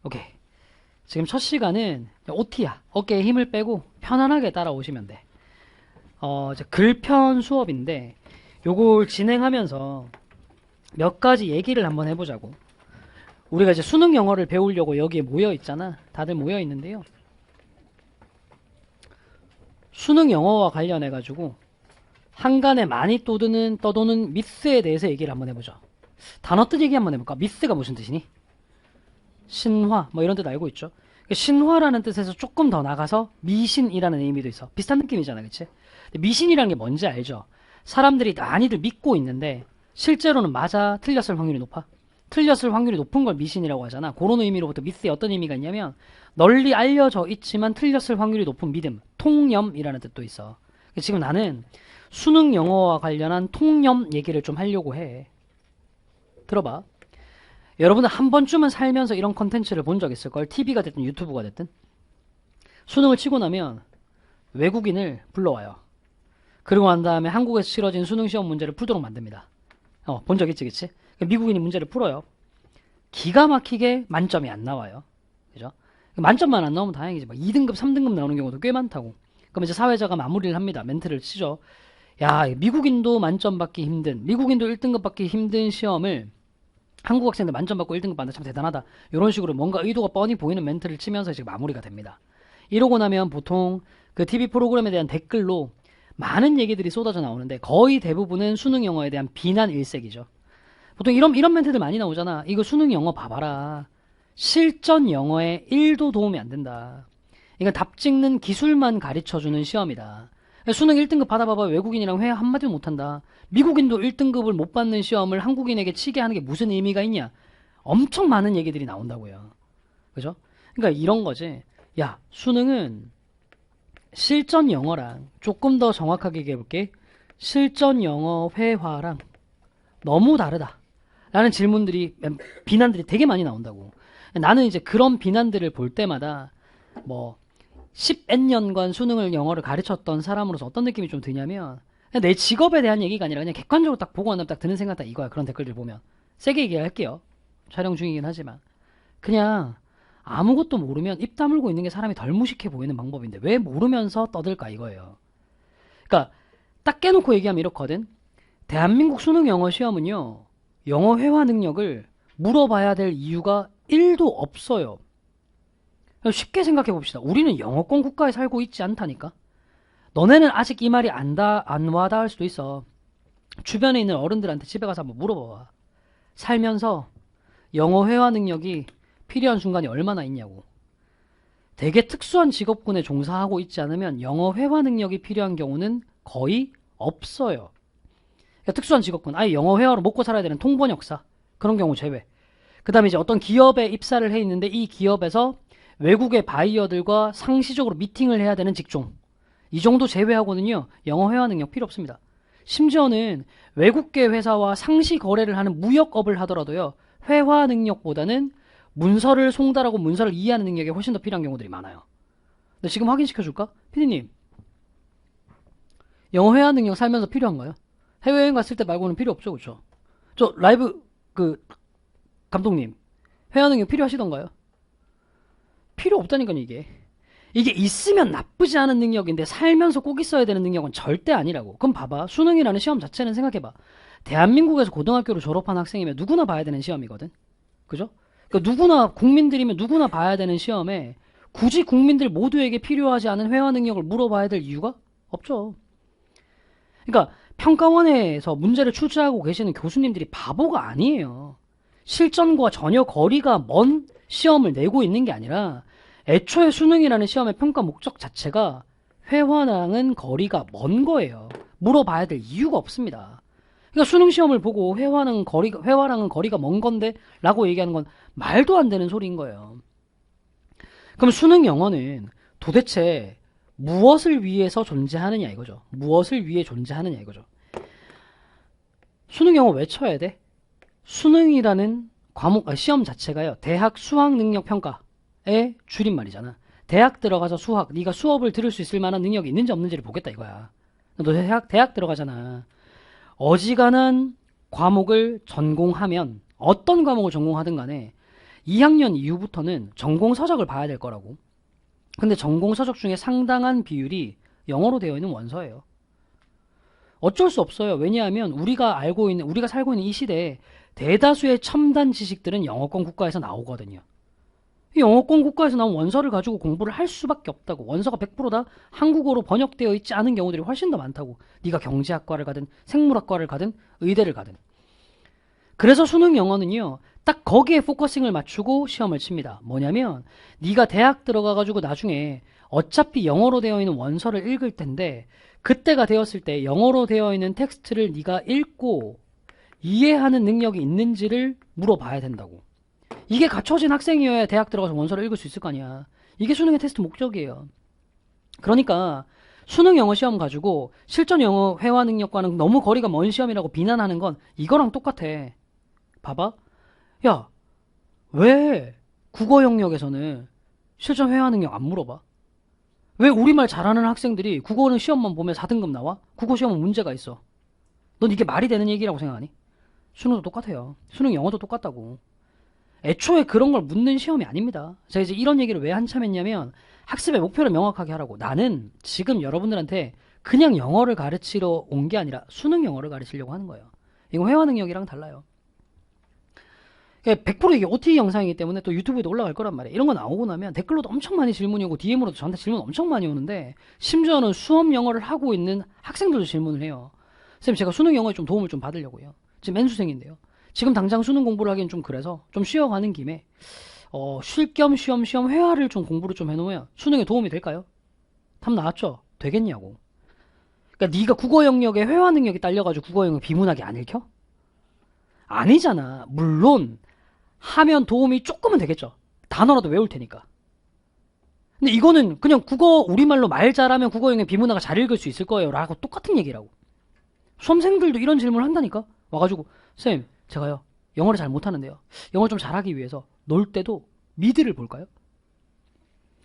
오케이. 지금 첫 시간은 OT야. 어깨에 힘을 빼고 편안하게 따라오시면 돼. 이제 글편 수업인데 요걸 진행하면서 몇 가지 얘기를 한번 해보자고. 우리가 이제 수능 영어를 배우려고 여기에 모여 있잖아. 다들 모여 있는데요. 수능 영어와 관련해가지고 한간에 많이 떠도는 미스에 대해서 얘기를 한번 해보자. 단어 뜻 얘기 한번 해볼까? 미스가 무슨 뜻이니? 신화 뭐 이런 뜻 알고 있죠. 신화라는 뜻에서 조금 더 나가서 미신이라는 의미도 있어. 비슷한 느낌이잖아, 그치? 미신이라는 게 뭔지 알죠? 사람들이 많이들 믿고 있는데 실제로는 맞아 틀렸을 확률이 높아. 틀렸을 확률이 높은 걸 미신이라고 하잖아. 그런 의미로부터 미스에 어떤 의미가 있냐면 널리 알려져 있지만 틀렸을 확률이 높은 믿음, 통념이라는 뜻도 있어. 지금 나는 수능 영어와 관련한 통념 얘기를 좀 하려고 해. 들어봐. 여러분은 한 번쯤은 살면서 이런 컨텐츠를 본 적 있을걸? TV가 됐든 유튜브가 됐든. 수능을 치고 나면 외국인을 불러와요. 그리고 난 다음에 한국에서 치러진 수능 시험 문제를 풀도록 만듭니다. 본 적 있지, 그치? 미국인이 문제를 풀어요. 기가 막히게 만점이 안 나와요. 그죠? 만점만 안 나오면 다행이지. 막 2등급, 3등급 나오는 경우도 꽤 많다고. 그럼 이제 사회자가 마무리를 합니다. 멘트를 치죠. 야, 미국인도 만점 받기 힘든, 미국인도 1등급 받기 힘든 시험을 한국 학생들 만점 받고 1등급 받는 참 대단하다. 이런 식으로 뭔가 의도가 뻔히 보이는 멘트를 치면서 지금 마무리가 됩니다. 이러고 나면 보통 그 TV 프로그램에 대한 댓글로 많은 얘기들이 쏟아져 나오는데 거의 대부분은 수능 영어에 대한 비난 일색이죠. 보통 이런 멘트들 많이 나오잖아. 이거 수능 영어 봐봐라. 실전 영어에 1도 도움이 안 된다. 이건 답 찍는 기술만 가르쳐주는 시험이다. 수능 1등급 받아봐봐. 외국인이랑 회 한마디도 못한다. 미국인도 1등급을 못 받는 시험을 한국인에게 치게 하는 게 무슨 의미가 있냐. 엄청 많은 얘기들이 나온다고요. 그죠? 그러니까 이런 거지. 야, 수능은 실전 영어랑 조금 더 정확하게 얘기해볼게. 실전 영어 회화랑 너무 다르다. 라는 질문들이, 비난들이 되게 많이 나온다고. 나는 이제 그런 비난들을 볼 때마다 뭐 10몇 년간 수능을 영어를 가르쳤던 사람으로서 어떤 느낌이 좀 드냐면 내 직업에 대한 얘기가 아니라 그냥 객관적으로 딱 보고 나면 딱 드는 생각 딱 이거야. 그런 댓글들 보면 세게 얘기할게요. 촬영 중이긴 하지만 그냥 아무것도 모르면 입 다물고 있는 게 사람이 덜 무식해 보이는 방법인데 왜 모르면서 떠들까 이거예요. 그러니까 딱 깨놓고 얘기하면 이렇거든. 대한민국 수능 영어 시험은요. 영어 회화 능력을 물어봐야 될 이유가 1도 없어요. 쉽게 생각해 봅시다. 우리는 영어권 국가에 살고 있지 않다니까. 너네는 아직 이 말이 안 와닿을 수도 있어. 주변에 있는 어른들한테 집에 가서 한번 물어봐봐. 살면서 영어 회화 능력이 필요한 순간이 얼마나 있냐고. 되게 특수한 직업군에 종사하고 있지 않으면 영어 회화 능력이 필요한 경우는 거의 없어요. 그러니까 특수한 직업군, 아예 영어 회화로 먹고 살아야 되는 통번역사 그런 경우 제외. 그 다음에 이제 어떤 기업에 입사를 해 있는데 이 기업에서 외국의 바이어들과 상시적으로 미팅을 해야 되는 직종. 이 정도 제외하고는요, 영어 회화 능력 필요 없습니다. 심지어는 외국계 회사와 상시 거래를 하는 무역업을 하더라도요, 회화 능력보다는 문서를 송달하고 문서를 이해하는 능력이 훨씬 더 필요한 경우들이 많아요. 근데 지금 확인시켜줄까? 피디님, 영어 회화 능력 살면서 필요한가요? 해외여행 갔을 때 말고는 필요 없죠, 그쵸? 저 라이브, 감독님, 회화 능력 필요하시던가요? 필요 없다니까요, 이게. 이게 있으면 나쁘지 않은 능력인데 살면서 꼭 있어야 되는 능력은 절대 아니라고. 그럼 봐봐. 수능이라는 시험 자체는 생각해봐. 대한민국에서 고등학교를 졸업한 학생이면 누구나 봐야 되는 시험이거든. 그죠? 그러니까 누구나 국민들이면 누구나 봐야 되는 시험에 굳이 국민들 모두에게 필요하지 않은 회화 능력을 물어봐야 될 이유가 없죠. 그러니까 평가원에서 문제를 출제하고 계시는 교수님들이 바보가 아니에요. 실전과 전혀 거리가 먼 시험을 내고 있는 게 아니라 애초에 수능이라는 시험의 평가 목적 자체가 회화랑은 거리가 먼 거예요. 물어봐야 될 이유가 없습니다. 그러니까 수능 시험을 보고 회화랑은 거리가 먼 건데 라고 얘기하는 건 말도 안 되는 소리인 거예요. 그럼 수능 영어는 도대체 무엇을 위해서 존재하느냐 이거죠. 무엇을 위해 존재하느냐 이거죠. 수능 영어 왜 쳐야 돼? 수능이라는 시험 자체가요. 대학 수학 능력 평가의 줄임말이잖아. 대학 들어가서 네가 수업을 들을 수 있을 만한 능력이 있는지 없는지를 보겠다 이거야. 너 대학 들어가잖아. 어지간한 과목을 전공하면 어떤 과목을 전공하든 간에 2학년 이후부터는 전공 서적을 봐야 될 거라고. 근데 전공 서적 중에 상당한 비율이 영어로 되어 있는 원서예요. 어쩔 수 없어요. 왜냐하면 우리가 살고 있는 이 시대에 대다수의 첨단 지식들은 영어권 국가에서 나오거든요. 이 영어권 국가에서 나온 원서를 가지고 공부를 할 수밖에 없다고. 원서가 100%다 한국어로 번역되어 있지 않은 경우들이 훨씬 더 많다고. 네가 경제학과를 가든 생물학과를 가든 의대를 가든. 그래서 수능 영어는요. 딱 거기에 포커싱을 맞추고 시험을 칩니다. 뭐냐면 네가 대학 들어가가지고 나중에 어차피 영어로 되어 있는 원서를 읽을 텐데 그때가 되었을 때 영어로 되어 있는 텍스트를 네가 읽고 이해하는 능력이 있는지를 물어봐야 된다고. 이게 갖춰진 학생이어야 대학 들어가서 원서를 읽을 수 있을 거 아니야. 이게 수능의 테스트 목적이에요. 그러니까 수능 영어 시험 가지고 실전 영어 회화 능력과는 너무 거리가 먼 시험이라고 비난하는 건 이거랑 똑같아. 봐봐. 야, 왜 국어 영역에서는 실전 회화 능력 안 물어봐? 왜 우리말 잘하는 학생들이 국어는 시험만 보면 4등급 나와? 국어 시험은 문제가 있어. 넌 이게 말이 되는 얘기라고 생각하니? 수능도 똑같아요. 수능 영어도 똑같다고. 애초에 그런 걸 묻는 시험이 아닙니다. 제가 이제 이런 얘기를 왜 한참 했냐면 학습의 목표를 명확하게 하라고. 나는 지금 여러분들한테 그냥 영어를 가르치러 온 게 아니라 수능 영어를 가르치려고 하는 거예요. 이거 회화 능력이랑 달라요. 100% 이게 OT 영상이기 때문에 또 유튜브에도 올라갈 거란 말이에요. 이런 거 나오고 나면 댓글로도 엄청 많이 질문이 오고 DM으로도 저한테 질문 엄청 많이 오는데 심지어는 수업 영어를 하고 있는 학생들도 질문을 해요. 선생님 제가 수능 영어에 좀 도움을 좀 받으려고요. 지금 N수생인데요. 지금 당장 수능 공부를 하기엔 좀 그래서 좀 쉬어가는 김에 쉴 겸 시험 회화를 좀 공부를 좀 해놓으면 수능에 도움이 될까요? 답 나왔죠? 되겠냐고. 그러니까 네가 국어 영역에 회화 능력이 딸려가지고 국어 영역 비문학이 안 읽혀? 아니잖아. 물론 하면 도움이 조금은 되겠죠. 단어라도 외울 테니까. 근데 이거는 그냥 국어 우리말로 말 잘하면 국어 영역 비문학을 잘 읽을 수 있을 거예요 라고 똑같은 얘기라고. 수험생들도 이런 질문을 한다니까. 와가지고 선생님 제가요 영어를 잘 못하는데요. 영어를 좀 잘하기 위해서 놀 때도 미드를 볼까요?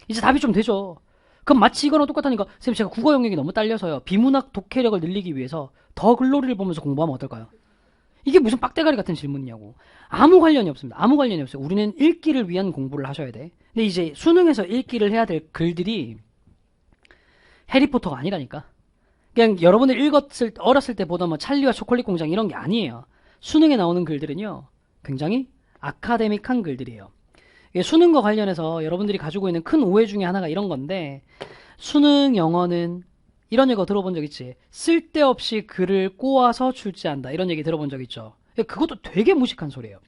이제 답이 좀 되죠. 그럼 마치 이거랑 똑같다니까. 선생님 제가 국어 영역이 너무 딸려서요. 비문학 독해력을 늘리기 위해서 더 글로리를 보면서 공부하면 어떨까요? 이게 무슨 빡대가리 같은 질문이냐고. 아무 관련이 없습니다. 아무 관련이 없어요. 우리는 읽기를 위한 공부를 하셔야 돼. 근데 이제 수능에서 읽기를 해야 될 글들이 해리포터가 아니라니까. 그냥 여러분들 어렸을 때 보던 뭐 찰리와 초콜릿 공장 이런 게 아니에요. 수능에 나오는 글들은요. 굉장히 아카데믹한 글들이에요. 수능과 관련해서 여러분들이 가지고 있는 큰 오해 중에 하나가 이런 건데 수능 영어는 이런 얘기 들어본 적 있지? 쓸데없이 글을 꼬아서 출제한다. 이런 얘기 들어본 적 있죠? 그것도 되게 무식한 소리예요.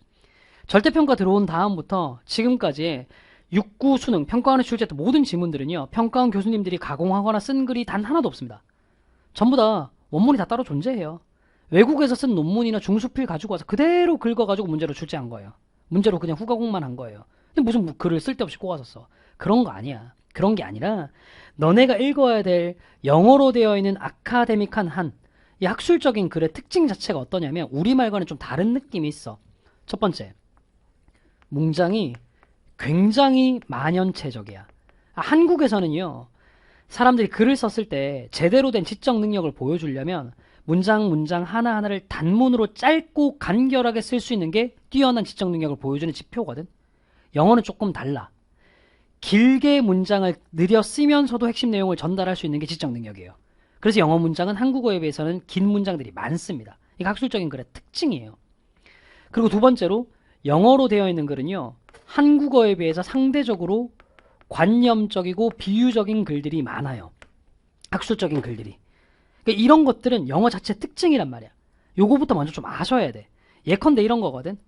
절대평가 들어온 다음부터 지금까지 6구 수능, 평가원에 출제했던 모든 지문들은요. 평가원 교수님들이 가공하거나 쓴 글이 단 하나도 없습니다. 전부 다 원문이 다 따로 존재해요. 외국에서 쓴 논문이나 중수필 가지고 와서 그대로 긁어가지고 문제로 출제한 거예요. 문제로 그냥 후가공만 한 거예요. 근데 무슨 글을 쓸데없이 꼬아서 써. 그런 거 아니야. 그런 게 아니라 너네가 읽어야 될 영어로 되어 있는 아카데믹한 이 학술적인 글의 특징 자체가 어떠냐면 우리말과는 좀 다른 느낌이 있어. 첫 번째, 문장이 굉장히 만연체적이야. 한국에서는요. 사람들이 글을 썼을 때 제대로 된 지적 능력을 보여주려면 문장 하나하나를 단문으로 짧고 간결하게 쓸 수 있는 게 뛰어난 지적 능력을 보여주는 지표거든. 영어는 조금 달라. 길게 문장을 느려 쓰면서도 핵심 내용을 전달할 수 있는 게 지적 능력이에요. 그래서 영어 문장은 한국어에 비해서는 긴 문장들이 많습니다. 이게 학술적인 글의 특징이에요. 그리고 두 번째로 영어로 되어 있는 글은요. 한국어에 비해서 상대적으로 관념적이고 비유적인 글들이 많아요. 학술적인 글들이. 그러니까 이런 것들은 영어 자체 특징이란 말이야. 요거부터 먼저 좀 아셔야 돼. 예컨대 이런 거거든.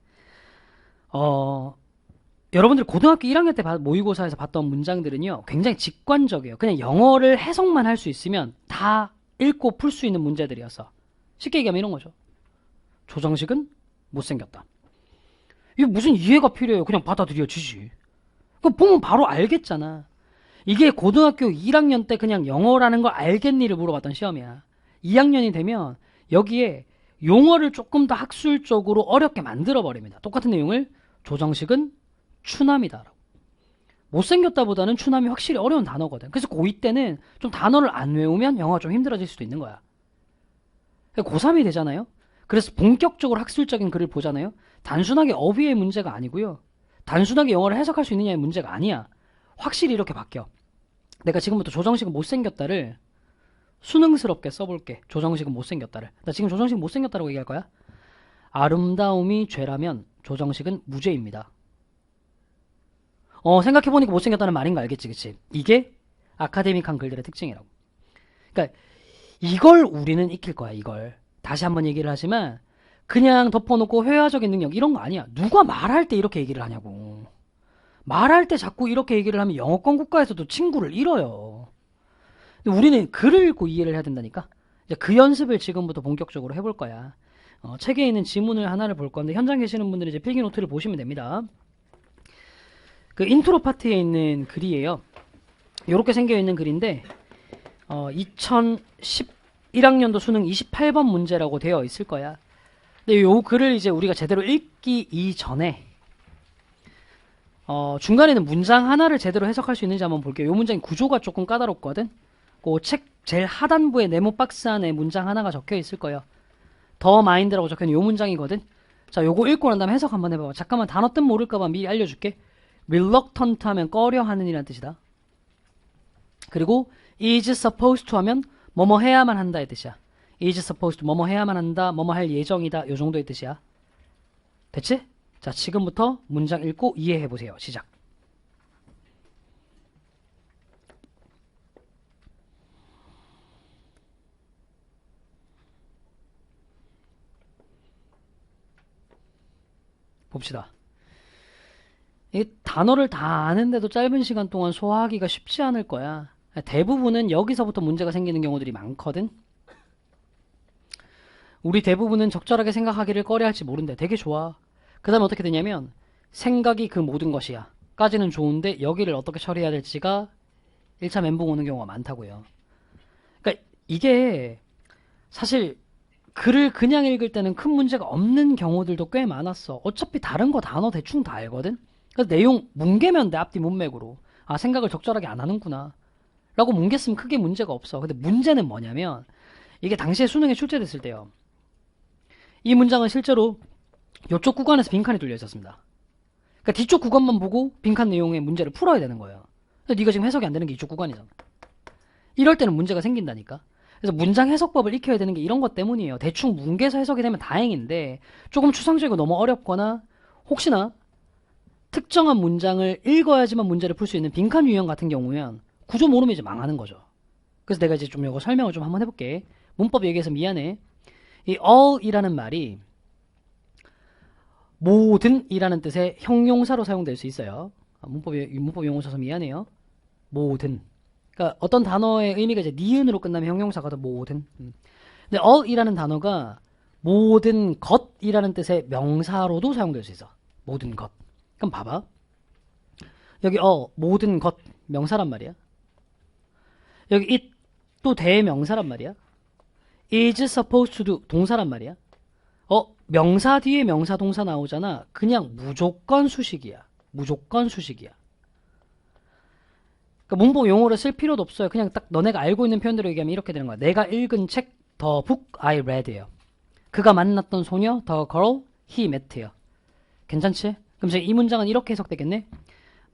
여러분들 고등학교 1학년 때 모의고사에서 봤던 문장들은요. 굉장히 직관적이에요. 그냥 영어를 해석만 할 수 있으면 다 읽고 풀 수 있는 문제들이었어. 쉽게 얘기하면 이런 거죠. 조정식은 못생겼다. 이게 무슨 이해가 필요해요. 그냥 받아들여지지. 그거 보면 바로 알겠잖아. 이게 고등학교 1학년 때 그냥 영어라는 걸 알겠니를 물어봤던 시험이야. 2학년이 되면 여기에 용어를 조금 더 학술적으로 어렵게 만들어버립니다. 똑같은 내용을 조정식은 추남이다. 못생겼다보다는 추남이 확실히 어려운 단어거든. 그래서 고2 때는 좀 단어를 안 외우면 영어가 좀 힘들어질 수도 있는 거야. 고3이 되잖아요. 그래서 본격적으로 학술적인 글을 보잖아요. 단순하게 어휘의 문제가 아니고요. 단순하게 영어를 해석할 수 있느냐의 문제가 아니야. 확실히 이렇게 바뀌어. 내가 지금부터 조정식은 못생겼다를 수능스럽게 써볼게. 조정식은 못생겼다를. 나 지금 조정식은 못생겼다라고 얘기할 거야. 아름다움이 죄라면 조정식은 무죄입니다. 생각해보니까 못생겼다는 말인 거 알겠지, 그치? 이게 아카데믹한 글들의 특징이라고. 그러니까 이걸 우리는 익힐 거야, 이걸. 다시 한번 얘기를 하지만 그냥 덮어놓고 회화적인 능력 이런 거 아니야. 누가 말할 때 이렇게 얘기를 하냐고. 말할 때 자꾸 이렇게 얘기를 하면 영어권 국가에서도 친구를 잃어요. 근데 우리는 글을 읽고 이해를 해야 된다니까. 이제 그 연습을 지금부터 본격적으로 해볼 거야. 책에 있는 지문을 하나를 볼 건데 현장 계시는 분들은 이제 필기 노트를 보시면 됩니다. 그 인트로 파트에 있는 글이에요. 이렇게 생겨 있는 글인데 2011학년도 수능 28번 문제라고 되어 있을 거야. 근데 요 글을 이제 우리가 제대로 읽기 이전에 중간에는 문장 하나를 제대로 해석할 수 있는지 한번 볼게요. 요 문장의 구조가 조금 까다롭거든. 그 책 제일 하단부에 네모 박스 안에 문장 하나가 적혀 있을 거예요. 더 마인드라고 적혀 있는 요 문장이거든. 자, 요거 읽고 난 다음에 해석 한번 해봐봐. 잠깐만 단어 뜻 모를까봐 미리 알려줄게. reluctant 하면 꺼려하는 이란 뜻이다. 그리고 is supposed to 하면 뭐뭐 해야만 한다의 뜻이야. is supposed to 뭐뭐 해야만 한다, 뭐뭐 할 예정이다, 요 정도의 뜻이야. 됐지? 자, 지금부터 문장 읽고 이해해보세요. 시작. 봅시다. 이 단어를 다 아는데도 짧은 시간 동안 소화하기가 쉽지 않을 거야. 대부분은 여기서부터 문제가 생기는 경우들이 많거든. 우리 대부분은 적절하게 생각하기를 꺼려할지 모른대. 되게 좋아. 그 다음에 어떻게 되냐면 생각이 그 모든 것이야 까지는 좋은데 여기를 어떻게 처리해야 될지가 1차 멘붕 오는 경우가 많다고요. 그러니까 이게 사실 글을 그냥 읽을 때는 큰 문제가 없는 경우들도 꽤 많았어. 어차피 다른 거 단어 대충 다 알거든. 그래서 내용 뭉개면 돼. 앞뒤 문맥으로. 아, 생각을 적절하게 안 하는구나 라고 뭉갰으면 크게 문제가 없어. 근데 문제는 뭐냐면 이게 당시에 수능에 출제됐을 때요, 이 문장은 실제로 이쪽 구간에서 빈칸이 뚫려 있었습니다. 그러니까 뒤쪽 구간만 보고 빈칸 내용의 문제를 풀어야 되는 거예요. 근데 네가 지금 해석이 안 되는 게 이쪽 구간이잖아. 이럴 때는 문제가 생긴다니까. 그래서 문장 해석법을 익혀야 되는 게 이런 것 때문이에요. 대충 뭉개서 해석이 되면 다행인데 조금 추상적이고 너무 어렵거나 혹시나 특정한 문장을 읽어야지만 문제를 풀 수 있는 빈칸 유형 같은 경우면 구조 모르면 이제 망하는 거죠. 그래서 내가 이제 좀 이거 설명을 좀 한번 해볼게. 문법 얘기해서 미안해. 이 all이라는 말이 모든이라는 뜻의 형용사로 사용될 수 있어요. 문법 용어 써서 미안해요. 모든. 그러니까 어떤 단어의 의미가 이제 니은으로 끝나면 형용사거든. 모든. 근데 all이라는 단어가 모든 것이라는 뜻의 명사로도 사용될 수 있어. 모든 것. 그럼 봐봐. 여기 모든 것 명사란 말이야. 여기 it 또 대명사란 말이야. is supposed to do 동사란 말이야. 명사 뒤에 명사 동사 나오잖아. 그냥 무조건 수식이야. 무조건 수식이야. 그러니까 문법 용어를 쓸 필요도 없어요. 그냥 딱 너네가 알고 있는 표현대로 얘기하면 이렇게 되는 거야. 내가 읽은 책 The book I read예요. 그가 만났던 소녀 The girl he met예요. 괜찮지? 그럼 이 문장은 이렇게 해석되겠네.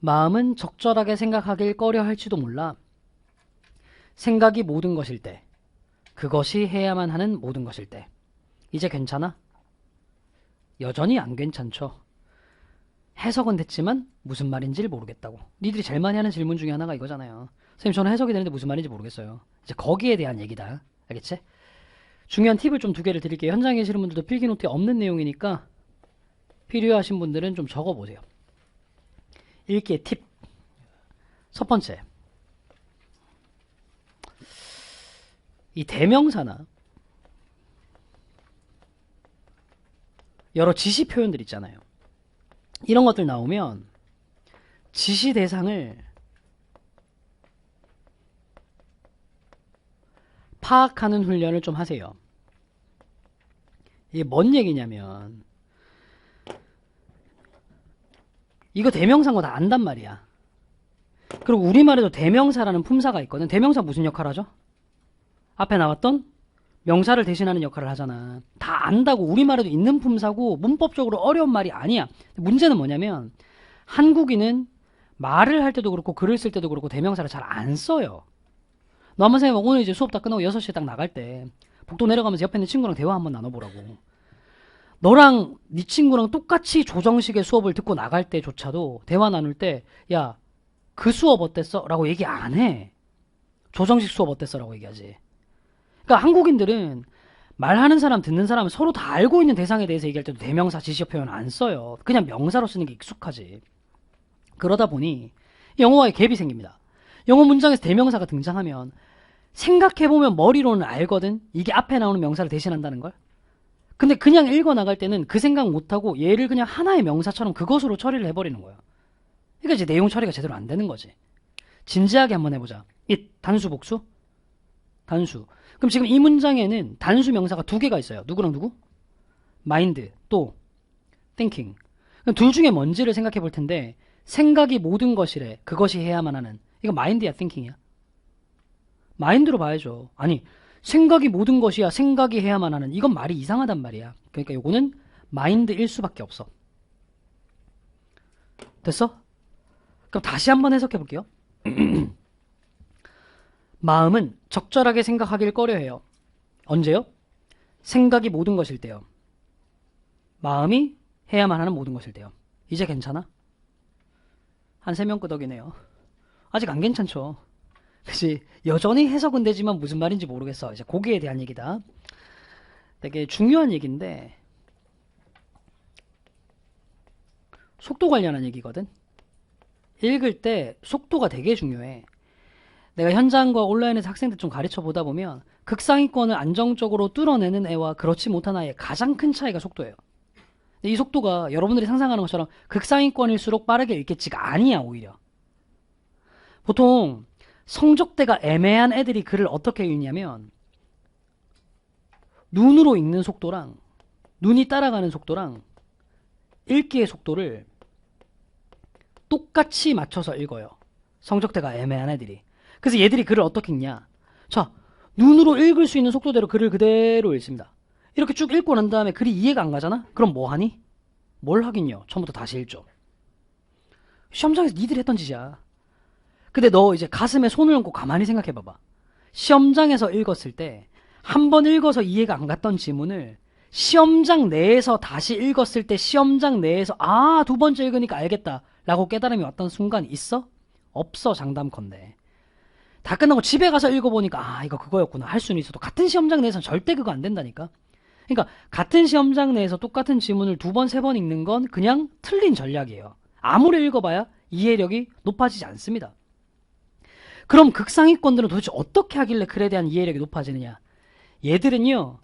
마음은 적절하게 생각하길 꺼려할지도 몰라. 생각이 모든 것일 때, 그것이 해야만 하는 모든 것일 때. 이제 괜찮아? 여전히 안 괜찮죠. 해석은 됐지만 무슨 말인지를 모르겠다고. 니들이 제일 많이 하는 질문 중에 하나가 이거잖아요. 선생님, 저는 해석이 되는데 무슨 말인지 모르겠어요. 이제 거기에 대한 얘기다. 알겠지? 중요한 팁을 좀 2개를 드릴게요. 현장에 계시는 분들도 필기노트에 없는 내용이니까 필요하신 분들은 좀 적어보세요. 읽기의 팁. 첫 번째, 이 대명사나 여러 지시 표현들 있잖아요. 이런 것들 나오면 지시 대상을 파악하는 훈련을 좀 하세요. 이게 뭔 얘기냐면 이거 대명사인 거 다 안단 말이야. 그리고 우리말에도 대명사라는 품사가 있거든. 대명사 무슨 역할 하죠? 앞에 나왔던 명사를 대신하는 역할을 하잖아. 다 안다고. 우리말에도 있는 품사고 문법적으로 어려운 말이 아니야. 문제는 뭐냐면 한국인은 말을 할 때도 그렇고 글을 쓸 때도 그렇고 대명사를 잘 안 써요. 너 한번 생각해봐. 오늘 이제 수업 다 끝나고 6시에 딱 나갈 때 복도 내려가면서 옆에 있는 친구랑 대화 한번 나눠보라고. 너랑 네 친구랑 똑같이 조정식의 수업을 듣고 나갈 때조차도 대화 나눌 때 야, 그 수업 어땠어? 라고 얘기 안 해. 조정식 수업 어땠어? 라고 얘기하지. 그러니까 한국인들은 말하는 사람 듣는 사람은 서로 다 알고 있는 대상에 대해서 얘기할 때도 대명사 지시어 표현 안 써요. 그냥 명사로 쓰는 게 익숙하지. 그러다 보니 영어와의 갭이 생깁니다. 영어 문장에서 대명사가 등장하면 생각해보면 머리로는 알거든. 이게 앞에 나오는 명사를 대신한다는 걸. 근데 그냥 읽어나갈 때는 그 생각 못하고 얘를 그냥 하나의 명사처럼 그것으로 처리를 해버리는 거야. 그러니까 이제 내용 처리가 제대로 안 되는 거지. 진지하게 한번 해보자. 이 단수 복수? 단수. 그럼 지금 이 문장에는 단수 명사가 두 개가 있어요. 누구랑 누구? mind 또 thinking. 그럼 둘 중에 뭔지를 생각해 볼 텐데 생각이 모든 것이래. 그것이 해야만 하는. 이거 mind야 thinking이야? 마인드로 봐야죠. 아니 생각이 모든 것이야. 생각이 해야만 하는. 이건 말이 이상하단 말이야. 그러니까 요거는 마인드일 수밖에 없어. 됐어? 그럼 다시 한번 해석해 볼게요. 마음은 적절하게 생각하길 꺼려해요. 언제요? 생각이 모든 것일 때요. 마음이 해야만 하는 모든 것일 때요. 이제 괜찮아? 한 3명 끄덕이네요. 아직 안 괜찮죠? 그치? 여전히 해석은 되지만 무슨 말인지 모르겠어. 이제 거기에 대한 얘기다. 되게 중요한 얘기인데 속도 관련한 얘기거든. 읽을 때 속도가 되게 중요해. 내가 현장과 온라인에서 학생들 좀 가르쳐 보다 보면 극상위권을 안정적으로 뚫어내는 애와 그렇지 못한 아이의 가장 큰 차이가 속도예요. 근데 이 속도가 여러분들이 상상하는 것처럼 극상위권일수록 빠르게 읽겠지가 아니야. 오히려 보통 성적대가 애매한 애들이 글을 어떻게 읽냐면 눈으로 읽는 속도랑 눈이 따라가는 속도랑 읽기의 속도를 똑같이 맞춰서 읽어요. 성적대가 애매한 애들이. 그래서 얘들이 글을 어떻게 읽냐. 자, 눈으로 읽을 수 있는 속도대로 글을 그대로 읽습니다. 이렇게 쭉 읽고 난 다음에 글이 이해가 안 가잖아? 그럼 뭐 하니? 뭘 하긴요. 처음부터 다시 읽죠. 시험장에서 니들이 했던 짓이야. 근데 너 이제 가슴에 손을 얹고 가만히 생각해 봐봐. 시험장에서 읽었을 때 한 번 읽어서 이해가 안 갔던 지문을 시험장 내에서 다시 읽었을 때 시험장 내에서 아, 두 번째 읽으니까 알겠다 라고 깨달음이 왔던 순간이 있어? 없어. 장담컨대. 다 끝나고 집에 가서 읽어보니까 아, 이거 그거였구나 할 수는 있어도 같은 시험장 내에서는 절대 그거 안 된다니까. 그러니까 같은 시험장 내에서 똑같은 지문을 2번, 3번 읽는 건 그냥 틀린 전략이에요. 아무리 읽어봐야 이해력이 높아지지 않습니다. 그럼 극상위권들은 도대체 어떻게 하길래 글에 대한 이해력이 높아지느냐? 얘들은요,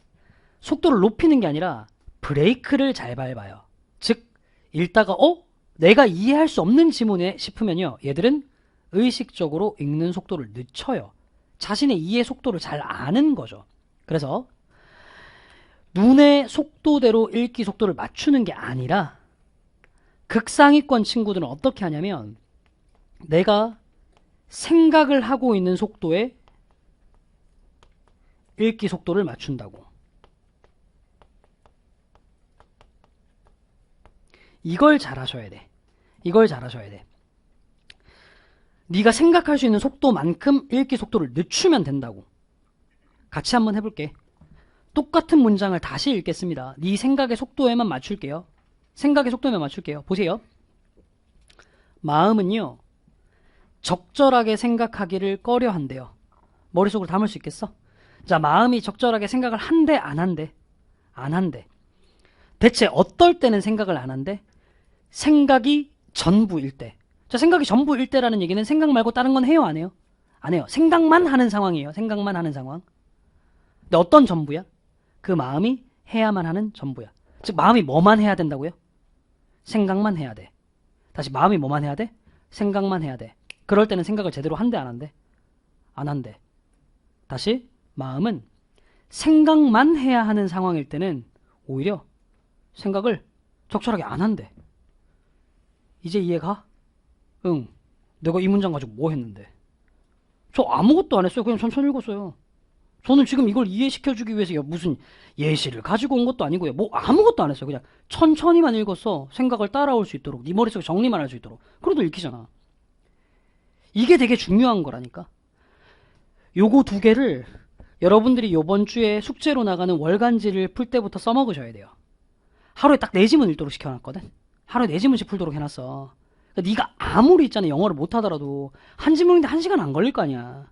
속도를 높이는 게 아니라 브레이크를 잘 밟아요. 즉, 읽다가 내가 이해할 수 없는 지문에 싶으면요, 얘들은 의식적으로 읽는 속도를 늦춰요. 자신의 이해 속도를 잘 아는 거죠. 그래서 눈의 속도대로 읽기 속도를 맞추는 게 아니라 극상위권 친구들은 어떻게 하냐면 내가 생각을 하고 있는 속도에 읽기 속도를 맞춘다고. 이걸 잘 하셔야 돼. 이걸 잘 하셔야 돼. 네가 생각할 수 있는 속도만큼 읽기 속도를 늦추면 된다고. 같이 한번 해볼게. 똑같은 문장을 다시 읽겠습니다. 네 생각의 속도에만 맞출게요. 생각의 속도에만 맞출게요. 보세요. 마음은요, 적절하게 생각하기를 꺼려한대요. 머릿속으로 담을 수 있겠어? 자, 마음이 적절하게 생각을 한대, 안 한대? 안 한대. 대체 어떨 때는 생각을 안 한대? 생각이 전부일 때. 자, 생각이 전부일 때라는 얘기는 생각 말고 다른 건 해요, 안 해요? 안 해요. 생각만 하는 상황이에요. 생각만 하는 상황. 근데 어떤 전부야? 그 마음이 해야만 하는 전부야. 즉, 마음이 뭐만 해야 된다고요? 생각만 해야 돼. 다시 마음이 뭐만 해야 돼? 생각만 해야 돼. 그럴 때는 생각을 제대로 한대, 안 한대? 안 한대. 다시 마음은 생각만 해야 하는 상황일 때는 오히려 생각을 적절하게 안 한대. 이제 이해가? 응. 내가 이 문장 가지고 뭐 했는데? 저 아무것도 안 했어요. 그냥 천천히 읽었어요. 저는 지금 이걸 이해시켜주기 위해서 무슨 예시를 가지고 온 것도 아니고요. 뭐 아무것도 안 했어요. 그냥 천천히만 읽었어. 생각을 따라올 수 있도록. 네 머릿속에 정리만 할 수 있도록. 그래도 읽히잖아. 이게 되게 중요한 거라니까. 요거 두 개를 여러분들이 요번 주에 숙제로 나가는 월간지를 풀 때부터 써먹으셔야 돼요. 하루에 딱 4지문 읽도록 시켜놨거든. 하루에 4지문씩 풀도록 해놨어. 그러니까 네가 아무리 있잖아 영어를 못하더라도 한 지문인데 1시간 안 걸릴 거 아니야.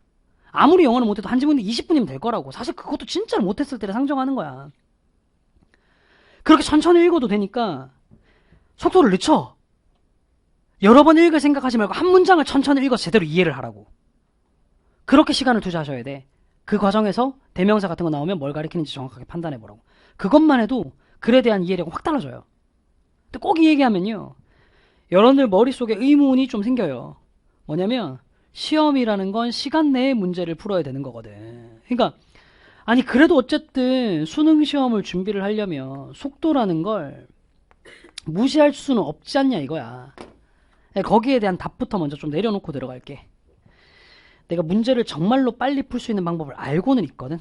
아무리 영어를 못해도 한 지문인데 20분이면 될 거라고. 사실 그것도 진짜로 못했을 때를 상정하는 거야. 그렇게 천천히 읽어도 되니까 속도를 늦춰. 여러 번 읽을 생각하지 말고 한 문장을 천천히 읽어서 제대로 이해를 하라고. 그렇게 시간을 투자하셔야 돼. 그 과정에서 대명사 같은 거 나오면 뭘 가리키는지 정확하게 판단해 보라고. 그것만 해도 글에 대한 이해력은 확 달라져요. 근데 꼭 이 얘기하면요. 여러분들 머릿속에 의문이 좀 생겨요. 뭐냐면 시험이라는 건 시간 내에 문제를 풀어야 되는 거거든. 그러니까 아니 그래도 어쨌든 수능 시험을 준비를 하려면 속도라는 걸 무시할 수는 없지 않냐 이거야. 거기에 대한 답부터 먼저 좀 내려놓고 들어갈게. 내가 문제를 정말로 빨리 풀 수 있는 방법을 알고는 있거든.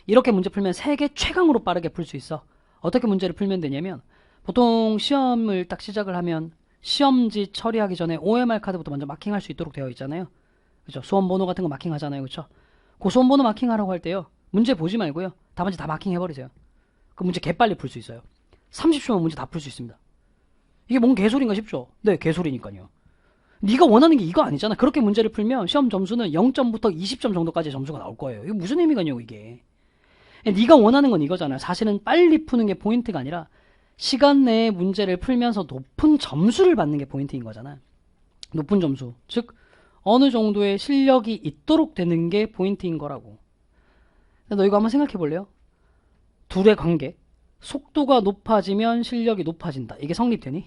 이렇게 문제 풀면 세계 최강으로 빠르게 풀 수 있어. 어떻게 문제를 풀면 되냐면 보통 시험을 딱 시작을 하면 시험지 처리하기 전에 OMR 카드부터 먼저 마킹할 수 있도록 되어 있잖아요. 그죠? 수험 번호 같은 거 마킹하잖아요. 그쵸? 그 수험 번호 마킹하라고 할 때요. 문제 보지 말고요. 답안지 다 마킹해버리세요. 그 문제 개빨리 풀 수 있어요. 30초면 문제 다 풀 수 있습니다. 이게 뭔 개소리인가 싶죠? 네, 개소리니까요. 네가 원하는 게 이거 아니잖아. 그렇게 문제를 풀면 시험 점수는 0점부터 20점 정도까지 점수가 나올 거예요. 이게 무슨 의미가 있냐고 이게. 네가 원하는 건 이거잖아요. 사실은 빨리 푸는 게 포인트가 아니라 시간 내에 문제를 풀면서 높은 점수를 받는 게 포인트인 거잖아. 높은 점수. 즉 어느 정도의 실력이 있도록 되는 게 포인트인 거라고. 너 이거 한번 생각해 볼래요? 둘의 관계. 속도가 높아지면 실력이 높아진다. 이게 성립되니?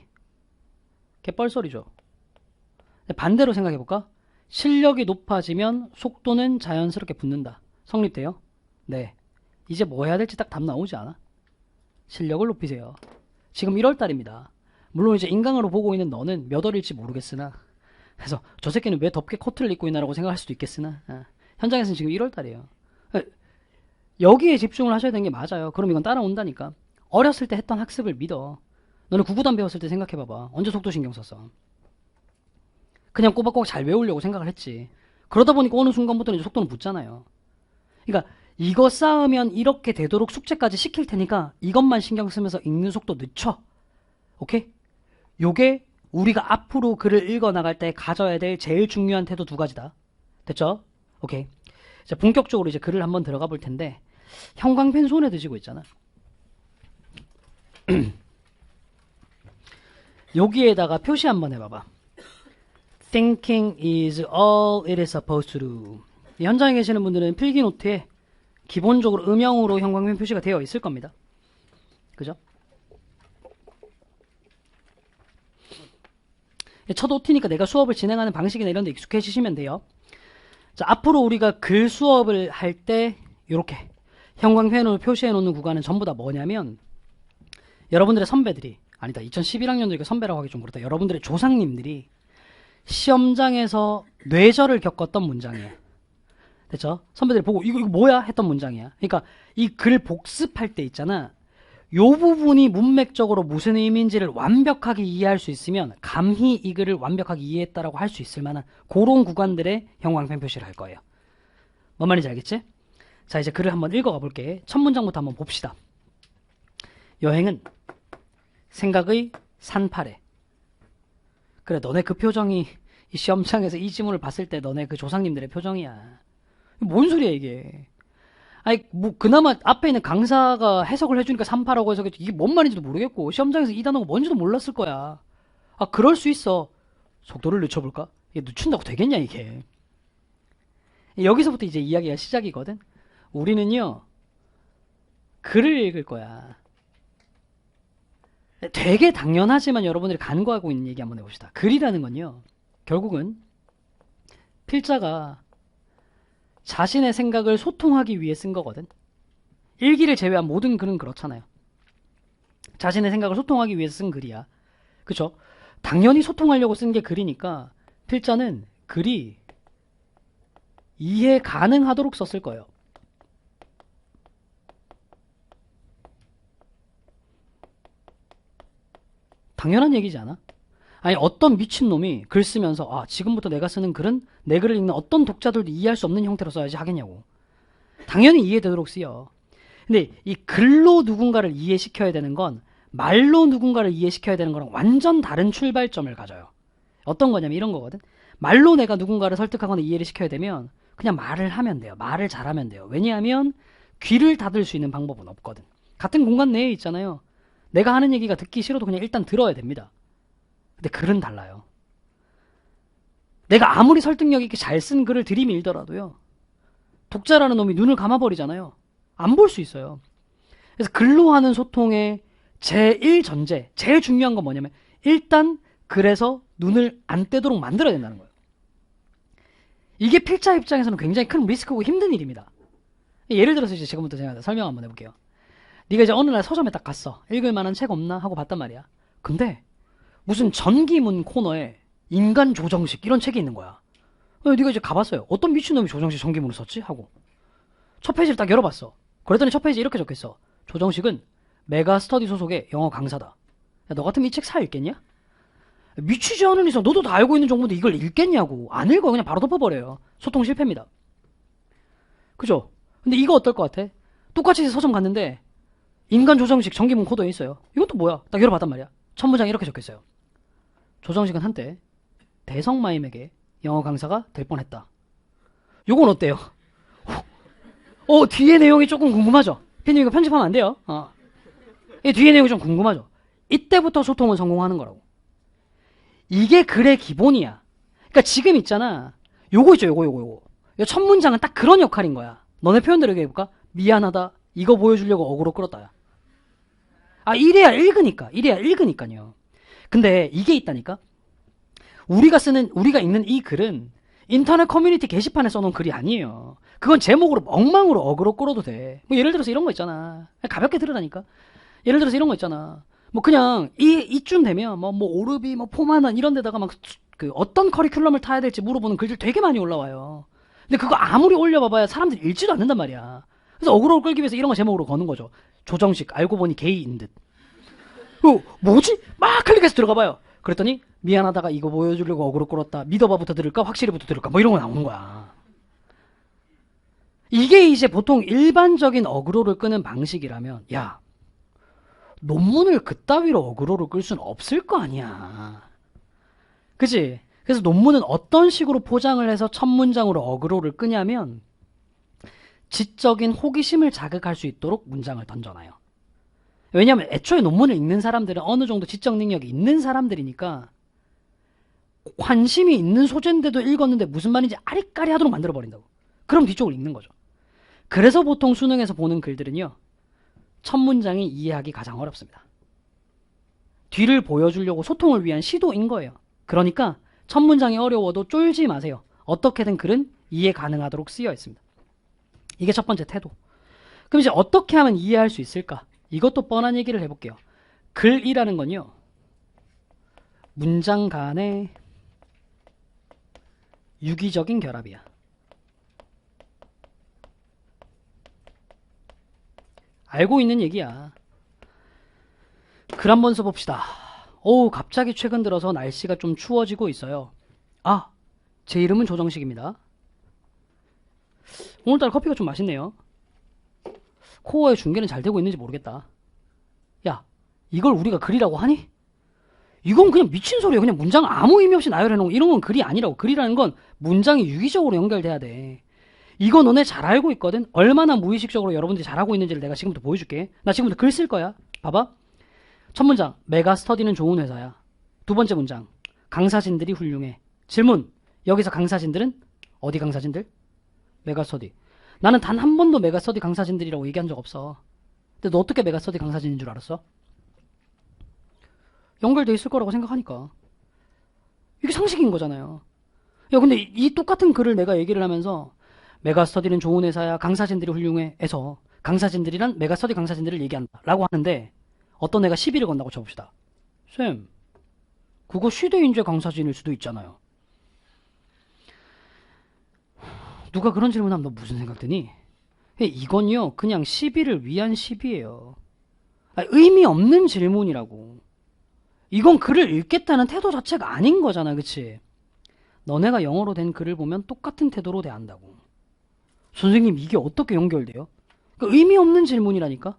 개뻘소리죠. 반대로 생각해 볼까? 실력이 높아지면 속도는 자연스럽게 붙는다. 성립돼요? 네. 이제 뭐 해야 될지 딱 답 나오지 않아? 실력을 높이세요. 지금 1월달입니다. 물론 이제 인강으로 보고 있는 너는 몇 월일지 모르겠으나 그래서 저 새끼는 왜 덥게 코트를 입고 있나라고 생각할 수도 있겠으나 현장에서는 지금 1월달이에요. 여기에 집중을 하셔야 되는 게 맞아요. 그럼 이건 따라온다니까. 어렸을 때 했던 학습을 믿어. 너는 구구단 배웠을 때 생각해봐봐. 언제 속도신경 썼어? 그냥 꼬박꼬박 잘 외우려고 생각을 했지. 그러다 보니까 어느 순간부터는 이제 속도는 붙잖아요. 그러니까 이거 쌓으면 이렇게 되도록 숙제까지 시킬 테니까 이것만 신경 쓰면서 읽는 속도 늦춰. 오케이? 요게 우리가 앞으로 글을 읽어 나갈 때 가져야 될 제일 중요한 태도 두 가지다. 됐죠? 오케이. 자, 본격적으로 이제 글을 한번 들어가 볼 텐데 형광펜 손에 드시고 있잖아. 여기에다가 표시 한번 해봐봐. Thinking is all it is supposed to do. 현장에 계시는 분들은 필기 노트에 기본적으로 음영으로 형광펜 표시가 되어 있을 겁니다. 그죠? 첫 OT니까 내가 수업을 진행하는 방식이나 이런 데 익숙해지시면 돼요. 자, 앞으로 우리가 글 수업을 할 때 이렇게 형광펜으로 표시해 놓는 구간은 전부 다 뭐냐면 여러분들의 선배들이 아니다 2011학년들이 선배라고 하기 좀 그렇다. 여러분들의 조상님들이 시험장에서 뇌절을 겪었던 문장이에요. 됐죠? 선배들이 보고 이거 뭐야? 했던 문장이야. 그러니까 이 글 복습할 때 있잖아. 요 부분이 문맥적으로 무슨 의미인지를 완벽하게 이해할 수 있으면 감히 이 글을 완벽하게 이해했다라고 할 수 있을 만한 그런 구간들의 형광펜 표시를 할 거예요. 뭔 말인지 알겠지? 자, 이제 글을 한번 읽어가 볼게. 첫 문장부터 한번 봅시다. 여행은 생각의 산파래. 그래, 너네 그 표정이 이 시험장에서 이 지문을 봤을 때 너네 그 조상님들의 표정이야. 뭔 소리야 이게. 아니 뭐 그나마 앞에 있는 강사가 해석을 해주니까 산파라고 해서 이게 뭔 말인지도 모르겠고 시험장에서 이 단어가 뭔지도 몰랐을 거야. 아 그럴 수 있어. 속도를 늦춰볼까? 이게 늦춘다고 되겠냐 이게. 여기서부터 이제 이야기가 시작이거든. 우리는요 글을 읽을 거야. 되게 당연하지만 여러분들이 간과하고 있는 얘기 한번 해봅시다. 글이라는 건요 결국은 필자가 자신의 생각을 소통하기 위해 쓴 거거든. 일기를 제외한 모든 글은 그렇잖아요. 자신의 생각을 소통하기 위해서 쓴 글이야. 그쵸? 당연히 소통하려고 쓴 게 글이니까 필자는 글이 이해 가능하도록 썼을 거예요. 당연한 얘기지 않아? 아니 어떤 미친놈이 글 쓰면서 아 지금부터 내가 쓰는 글은 내 글을 읽는 어떤 독자들도 이해할 수 없는 형태로 써야지 하겠냐고. 당연히 이해되도록 쓰여. 근데 이 글로 누군가를 이해시켜야 되는 건 말로 누군가를 이해시켜야 되는 거랑 완전 다른 출발점을 가져요. 어떤 거냐면 이런 거거든. 말로 내가 누군가를 설득하거나 이해를 시켜야 되면 그냥 말을 하면 돼요. 말을 잘하면 돼요. 왜냐하면 귀를 닫을 수 있는 방법은 없거든. 같은 공간 내에 있잖아요. 내가 하는 얘기가 듣기 싫어도 그냥 일단 들어야 됩니다. 근데 글은 달라요. 내가 아무리 설득력 있게 잘 쓴 글을 들이밀더라도요. 독자라는 놈이 눈을 감아버리잖아요. 안 볼 수 있어요. 그래서 글로 하는 소통의 제1전제, 제일 중요한 건 뭐냐면 일단 글에서 눈을 안 떼도록 만들어야 된다는 거예요. 이게 필자 입장에서는 굉장히 큰 리스크고 힘든 일입니다. 예를 들어서 이제 지금부터 제가 설명 한번 해볼게요. 네가 이제 어느 날 서점에 딱 갔어. 읽을 만한 책 없나 하고 봤단 말이야. 근데 무슨 전기문 코너에 인간 조정식 이런 책이 있는 거야. 네가 이제 가봤어요. 어떤 미친놈이 조정식 전기문을 썼지? 하고 첫 페이지를 딱 열어봤어. 그랬더니 첫 페이지에 이렇게 적혀있어. 조정식은 메가스터디 소속의 영어 강사다. 야, 너 같으면 이 책 사 읽겠냐? 미치지 않은 이상 너도 다 알고 있는 정보인데 이걸 읽겠냐고. 안 읽어. 그냥 바로 덮어버려요. 소통 실패입니다. 그죠? 근데 이거 어떨 것 같아? 똑같이 서점 갔는데 인간 조정식 전기문 코드에 있어요. 이것도 뭐야? 딱 열어봤단 말이야. 첫 문장에 이렇게 적혀있어요. 조정식은 한때 대성마임에게 영어 강사가 될 뻔했다. 요건 어때요? 뒤에 내용이 조금 궁금하죠? 피디님 이거 편집하면 안 돼요. 이 뒤에 내용이 좀 궁금하죠? 이때부터 소통은 성공하는 거라고. 이게 글의 기본이야. 그러니까 지금 있잖아. 요거 있죠, 요거. 요 첫 문장은 딱 그런 역할인 거야. 너네 표현대로 얘기해볼까? 미안하다. 이거 보여주려고 어그로 끌었다. 이래야 읽으니까요. 근데 이게 있다니까? 우리가 읽는 이 글은 인터넷 커뮤니티 게시판에 써놓은 글이 아니에요. 그건 제목으로 엉망으로 어그로 끌어도 돼. 뭐 예를 들어서 이런 거 있잖아. 가볍게 들으라니까. 예를 들어서 이런 거 있잖아. 뭐 그냥 이쯤 되면 뭐 오르비 뭐 포만한 이런 데다가 막 그 어떤 커리큘럼을 타야 될지 물어보는 글들 되게 많이 올라와요. 근데 그거 아무리 올려봐봐야 사람들이 읽지도 않는단 말이야. 그래서 어그로를 끌기 위해서 이런 거 제목으로 거는 거죠. 조정식 알고 보니 게이인 듯. 뭐지? 막 클릭해서 들어가봐요. 그랬더니 미안하다가 이거 보여주려고 어그로 끌었다. 믿어봐부터 들을까? 확실히부터 들을까? 뭐 이런 거 나오는 거야. 이게 이제 보통 일반적인 어그로를 끄는 방식이라면 야 논문을 그따위로 어그로를 끌 수는 없을 거 아니야. 그치? 그래서 논문은 어떤 식으로 포장을 해서 첫 문장으로 어그로를 끄냐면 지적인 호기심을 자극할 수 있도록 문장을 던져놔요. 왜냐하면 애초에 논문을 읽는 사람들은 어느 정도 지적 능력이 있는 사람들이니까 관심이 있는 소재인데도 읽었는데 무슨 말인지 아리까리 하도록 만들어버린다고. 그럼 뒤쪽을 읽는 거죠. 그래서 보통 수능에서 보는 글들은요. 첫 문장이 이해하기 가장 어렵습니다. 뒤를 보여주려고 소통을 위한 시도인 거예요. 그러니까 첫 문장이 어려워도 쫄지 마세요. 어떻게든 글은 이해 가능하도록 쓰여 있습니다. 이게 첫 번째 태도. 그럼 이제 어떻게 하면 이해할 수 있을까? 이것도 뻔한 얘기를 해볼게요. 글이라는 건요. 문장 간의 유기적인 결합이야. 알고 있는 얘기야. 글 한번 써봅시다. 갑자기 최근 들어서 날씨가 좀 추워지고 있어요. 제 이름은 조정식입니다. 오늘따라 커피가 좀 맛있네요. 코어의 중계는 잘 되고 있는지 모르겠다. 야, 이걸 우리가 글이라고 하니? 이건 그냥 미친 소리야. 그냥 문장 아무 의미 없이 나열해놓은 이런 건 글이 아니라고. 글이라는 건 문장이 유기적으로 연결돼야 돼. 이거 너네 잘 알고 있거든? 얼마나 무의식적으로 여러분들이 잘하고 있는지를 내가 지금부터 보여줄게. 나 지금부터 글 쓸 거야. 봐봐. 첫 문장, 메가스터디는 좋은 회사야. 두 번째 문장, 강사진들이 훌륭해. 질문, 여기서 강사진들은? 어디 강사진들? 메가스터디. 나는 단 한 번도 메가스터디 강사진들이라고 얘기한 적 없어. 근데 너 어떻게 메가스터디 강사진인 줄 알았어? 연결돼 있을 거라고 생각하니까. 이게 상식인 거잖아요. 야, 근데 이 똑같은 글을 내가 얘기를 하면서 메가스터디는 좋은 회사야, 강사진들이 훌륭해 해서 강사진들이란 메가스터디 강사진들을 얘기한다 라고 하는데 어떤 애가 시비를 건다고 쳐봅시다. 쌤, 그거 시대인재 강사진일 수도 있잖아요. 누가 그런 질문하면 너 무슨 생각 드니? 이건요 그냥 시비를 위한 시비예요. 의미 없는 질문이라고. 이건 글을 읽겠다는 태도 자체가 아닌 거잖아, 그치? 너네가 영어로 된 글을 보면 똑같은 태도로 대한다고. 선생님, 이게 어떻게 연결돼요? 의미 없는 질문이라니까?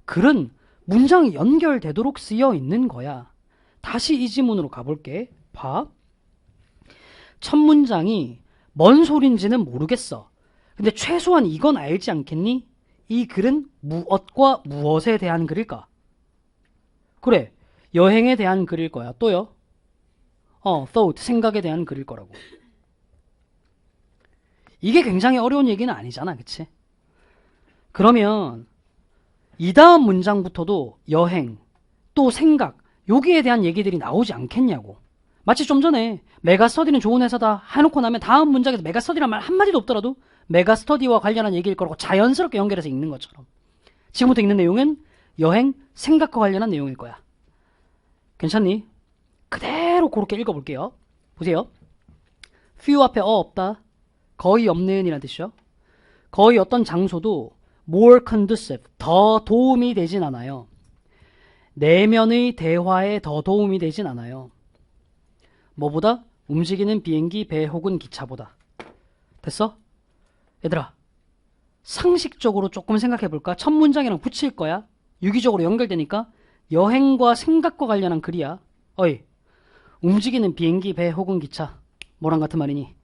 글은 문장이 연결되도록 쓰여 있는 거야. 다시 이 지문으로 가볼게. 봐. 첫 문장이 뭔 소린지는 모르겠어. 근데 최소한 이건 알지 않겠니? 이 글은 무엇과 무엇에 대한 글일까? 그래, 여행에 대한 글일 거야. 또요? thought, 생각에 대한 글일 거라고. 이게 굉장히 어려운 얘기는 아니잖아, 그치? 그러면 이 다음 문장부터도 여행, 또 생각, 여기에 대한 얘기들이 나오지 않겠냐고. 마치 좀 전에 메가스터디는 좋은 회사다 해놓고 나면 다음 문장에서 메가스터디란 말 한마디도 없더라도 메가스터디와 관련한 얘기일 거라고 자연스럽게 연결해서 읽는 것처럼. 지금부터 읽는 내용은 여행, 생각과 관련한 내용일 거야. 괜찮니? 그대로 그렇게 읽어볼게요. 보세요. few 앞에 없다. 거의 없는 이란 뜻이죠. 거의 어떤 장소도 more conducive, 더 도움이 되진 않아요. 내면의 대화에 더 도움이 되진 않아요. 뭐보다? 움직이는 비행기, 배 혹은 기차보다. 됐어? 얘들아, 상식적으로 조금 생각해볼까? 첫 문장이랑 붙일 거야. 유기적으로 연결되니까 여행과 생각과 관련한 글이야. 어이, 움직이는 비행기, 배 혹은 기차. 뭐랑 같은 말이니?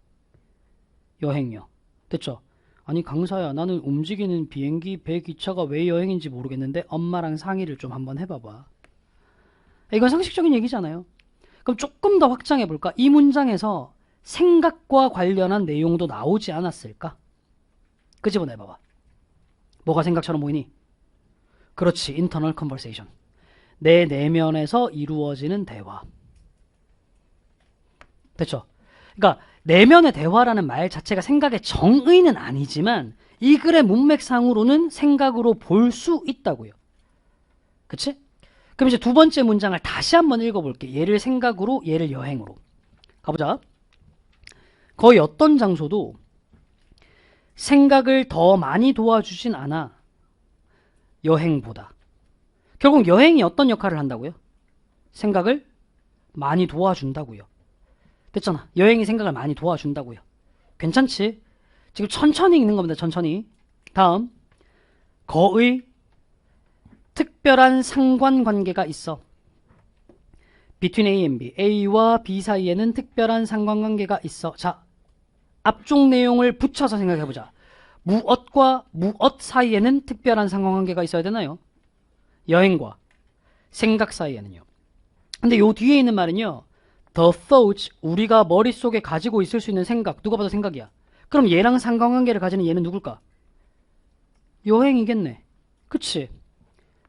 여행요. 됐죠? 아니 강사야, 나는 움직이는 비행기, 배, 기차가 왜 여행인지 모르겠는데 엄마랑 상의를 좀 한번 해봐봐. 이건 상식적인 얘기잖아요. 그럼 조금 더 확장해볼까? 이 문장에서 생각과 관련한 내용도 나오지 않았을까? 끄집어내봐봐. 뭐가 생각처럼 보이니? 그렇지, internal conversation. 내 내면에서 이루어지는 대화. 됐죠? 그러니까 내면의 대화라는 말 자체가 생각의 정의는 아니지만 이 글의 문맥상으로는 생각으로 볼 수 있다고요. 그치? 그럼 이제 두 번째 문장을 다시 한번 읽어볼게. 얘를 생각으로, 얘를 여행으로. 가보자. 거의 어떤 장소도 생각을 더 많이 도와주진 않아. 여행보다. 결국 여행이 어떤 역할을 한다고요? 생각을 많이 도와준다고요. 됐잖아. 여행이 생각을 많이 도와준다고요. 괜찮지? 지금 천천히 읽는 겁니다. 천천히. 다음. 거의 특별한 상관관계가 있어. between A and B. A와 B 사이에는 특별한 상관관계가 있어. 자, 앞쪽 내용을 붙여서 생각해보자. 무엇과 무엇 사이에는 특별한 상관관계가 있어야 되나요? 여행과 생각 사이에는요. 근데 요 뒤에 있는 말은요. The thoughts, 우리가 머릿속에 가지고 있을 수 있는 생각, 누가 봐도 생각이야. 그럼 얘랑 상관관계를 가지는 얘는 누굴까? 여행이겠네. 그치?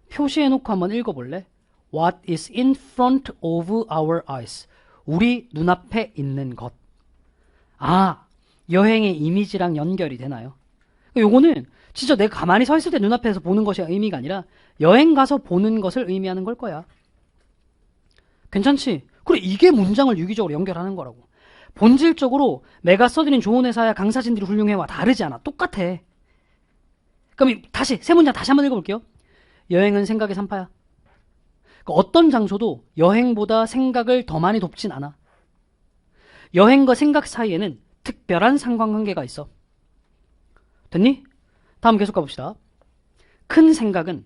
표시해놓고 한번 읽어볼래? What is in front of our eyes? 우리 눈앞에 있는 것. 아, 여행의 이미지랑 연결이 되나요? 요거는 진짜 내가 가만히 서 있을 때 눈앞에서 보는 것이 의미가 아니라 여행 가서 보는 것을 의미하는 걸 거야. 괜찮지? 그래, 이게 문장을 유기적으로 연결하는 거라고. 본질적으로 메가스터디는 좋은 회사야, 강사진들이 훌륭해와 다르지 않아. 똑같아. 그럼 다시 세 문장 다시 한번 읽어볼게요. 여행은 생각의 산파야. 어떤 장소도 여행보다 생각을 더 많이 돕진 않아. 여행과 생각 사이에는 특별한 상관관계가 있어. 됐니? 다음 계속 가봅시다. 큰 생각은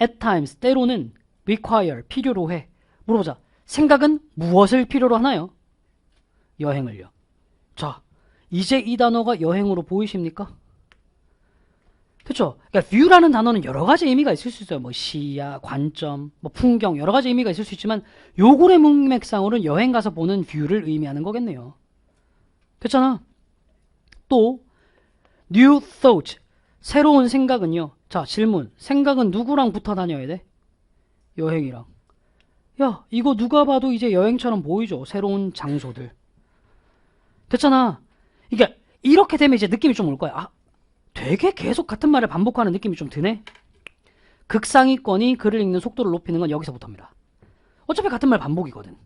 at times, 때로는 require, 필요로 해. 물어보자. 생각은 무엇을 필요로 하나요? 여행을요. 자, 이제 이 단어가 여행으로 보이십니까? 그렇죠? 그러니까 view라는 단어는 여러 가지 의미가 있을 수 있어요. 뭐 시야, 관점, 뭐 풍경, 여러 가지 의미가 있을 수 있지만 요글의 문맥상으로는 여행 가서 보는 view를 의미하는 거겠네요. 됐잖아. 또 new thought, 새로운 생각은요. 자, 질문. 생각은 누구랑 붙어 다녀야 돼? 여행이랑. 야, 이거 누가 봐도 이제 여행처럼 보이죠? 새로운 장소들. 됐잖아. 이게 이렇게 되면 이제 느낌이 좀 올 거야. 아, 되게 계속 같은 말을 반복하는 느낌이 좀 드네. 극상위권이 글을 읽는 속도를 높이는 건 여기서부터입니다. 어차피 같은 말 반복이거든.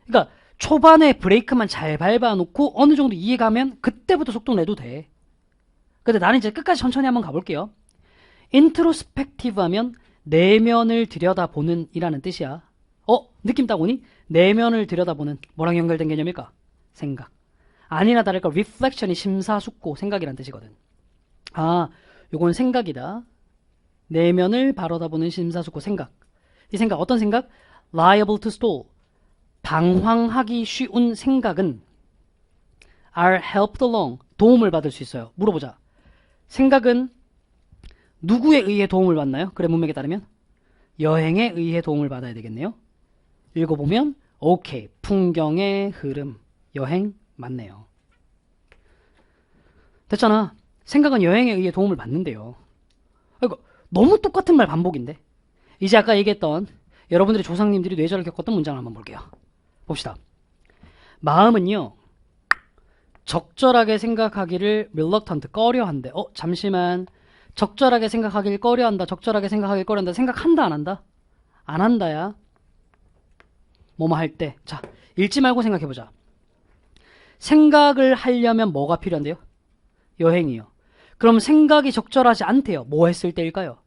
그러니까 초반에 브레이크만 잘 밟아놓고 어느 정도 이해가면 그때부터 속도 내도 돼. 근데 나는 이제 끝까지 천천히 한번 가볼게요. 인트로스펙티브 하면 내면을 들여다보는 이라는 뜻이야. 느낌 딱 오니? 내면을 들여다보는 뭐랑 연결된 개념일까? 생각. 아니나 다를까 reflection이 심사숙고 생각이란 뜻이거든. 요건 생각이다. 내면을 바라다보는 심사숙고 생각. 이 생각 어떤 생각? liable to stall. 방황하기 쉬운 생각은 are helped along. 도움을 받을 수 있어요. 물어보자. 생각은 누구에 의해 도움을 받나요? 그래 문맥에 따르면 여행에 의해 도움을 받아야 되겠네요. 읽어보면 오케이. 풍경의 흐름. 여행 맞네요. 됐잖아. 생각은 여행에 의해 도움을 받는데요. 이거 너무 똑같은 말 반복인데. 이제 아까 얘기했던 여러분들의 조상님들이 뇌절을 겪었던 문장을 한번 볼게요. 봅시다. 마음은요. 적절하게 생각하기를 reluctant, 꺼려한대. 잠시만. 적절하게 생각하길 꺼려한다. 적절하게 생각하길 꺼려한다. 생각한다 안 한다? 안 한다야. 뭐뭐 할 때. 자, 읽지 말고 생각해보자. 생각을 하려면 뭐가 필요한데요? 여행이요. 그럼 생각이 적절하지 않대요. 뭐 했을 때일까요?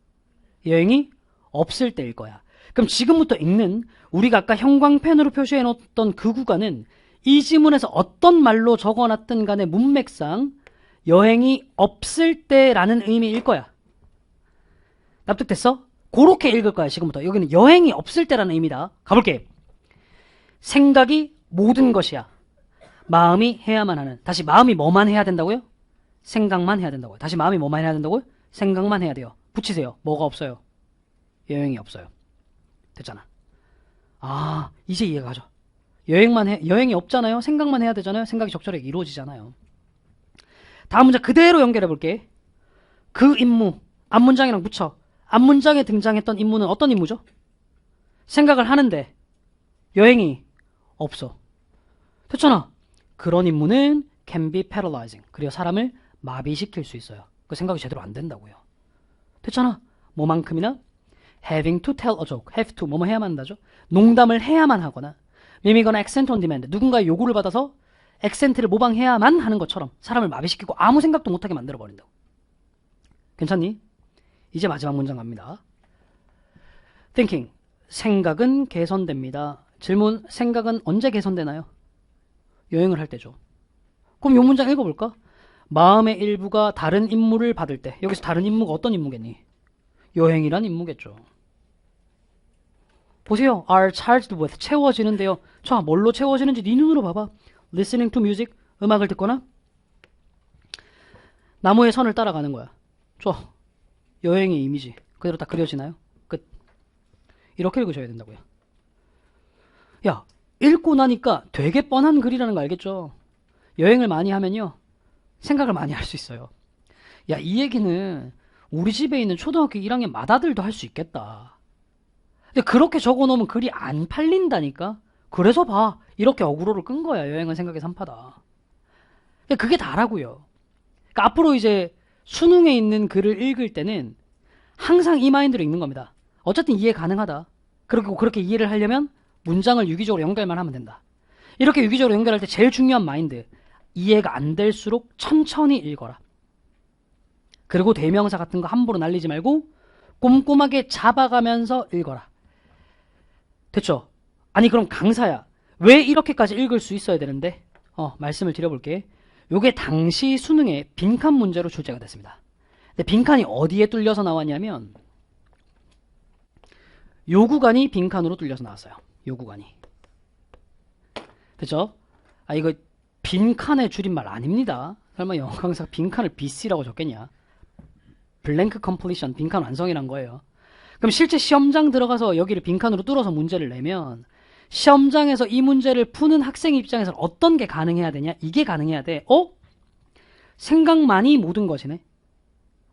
여행이 없을 때일 거야. 그럼 지금부터 읽는 우리가 아까 형광펜으로 표시해 놓았던 그 구간은 이 지문에서 어떤 말로 적어놨든 간에 문맥상 여행이 없을 때라는 의미일 거야. 납득됐어? 그렇게 읽을 거야 지금부터. 여기는 여행이 없을 때라는 의미다. 가볼게. 생각이 모든 것이야. 마음이 해야만 하는. 다시 마음이 뭐만 해야 된다고요? 생각만 해야 된다고요. 다시 마음이 뭐만 해야 된다고요? 생각만 해야 돼요. 붙이세요. 뭐가 없어요? 여행이 없어요. 됐잖아. 이제 이해가 가죠. 여행이 없잖아요. 생각만 해야 되잖아요. 생각이 적절하게 이루어지잖아요. 다음 문장 그대로 연결해 볼게. 그 임무, 앞문장이랑 붙여. 앞문장에 등장했던 임무는 어떤 임무죠? 생각을 하는데 여행이 없어. 됐잖아. 그런 임무는 can be paralyzing. 그리고 사람을 마비시킬 수 있어요. 그 생각이 제대로 안 된다고요. 됐잖아. 뭐만큼이나 having to tell a joke, have to 뭐뭐 해야만 한다죠. 농담을 해야만 하거나 mimic거나 accent on demand, 누군가의 요구를 받아서 액센트를 모방해야만 하는 것처럼 사람을 마비시키고 아무 생각도 못하게 만들어버린다고. 괜찮니? 이제 마지막 문장 갑니다. thinking, 생각은 개선됩니다. 질문, 생각은 언제 개선되나요? 여행을 할 때죠. 그럼 이 문장 읽어볼까? 마음의 일부가 다른 임무를 받을 때. 여기서 다른 임무가 어떤 임무겠니? 여행이란 임무겠죠. 보세요. are charged with, 채워지는데요. 자, 뭘로 채워지는지 네 눈으로 봐봐. listening to music, 음악을 듣거나 나무의 선을 따라가는 거야. 좋아. 여행의 이미지 그대로 딱 그려지나요? 끝. 이렇게 읽으셔야 된다고요. 야, 읽고 나니까 되게 뻔한 글이라는 거 알겠죠? 여행을 많이 하면요 생각을 많이 할 수 있어요. 야, 이 얘기는 우리 집에 있는 초등학교 1학년 맏아들도 할 수 있겠다. 근데 그렇게 적어놓으면 글이 안 팔린다니까. 그래서 봐, 이렇게 어그로를 끈 거야. 여행은 생각의 산파다. 그게 다라고요. 그러니까 앞으로 이제 수능에 있는 글을 읽을 때는 항상 이 마인드로 읽는 겁니다. 어쨌든 이해 가능하다. 그리고 그렇게 이해를 하려면 문장을 유기적으로 연결만 하면 된다. 이렇게 유기적으로 연결할 때 제일 중요한 마인드, 이해가 안 될수록 천천히 읽어라. 그리고 대명사 같은 거 함부로 날리지 말고 꼼꼼하게 잡아가면서 읽어라. 됐죠? 아니 그럼 강사야, 왜 이렇게까지 읽을 수 있어야 되는데? 말씀을 드려볼게. 요게 당시 수능에 빈칸 문제로 출제가 됐습니다. 근데 빈칸이 어디에 뚫려서 나왔냐면 요 구간이 빈칸으로 뚫려서 나왔어요. 요 구간이. 됐죠? 이거 빈칸의 줄임말 아닙니다. 설마 영어 강사가 빈칸을 BC라고 적겠냐? 블랭크 컴플리션, 빈칸 완성이란 거예요. 그럼 실제 시험장 들어가서 여기를 빈칸으로 뚫어서 문제를 내면 시험장에서 이 문제를 푸는 학생 입장에서는 어떤 게 가능해야 되냐? 이게 가능해야 돼. 생각만이 모든 것이네.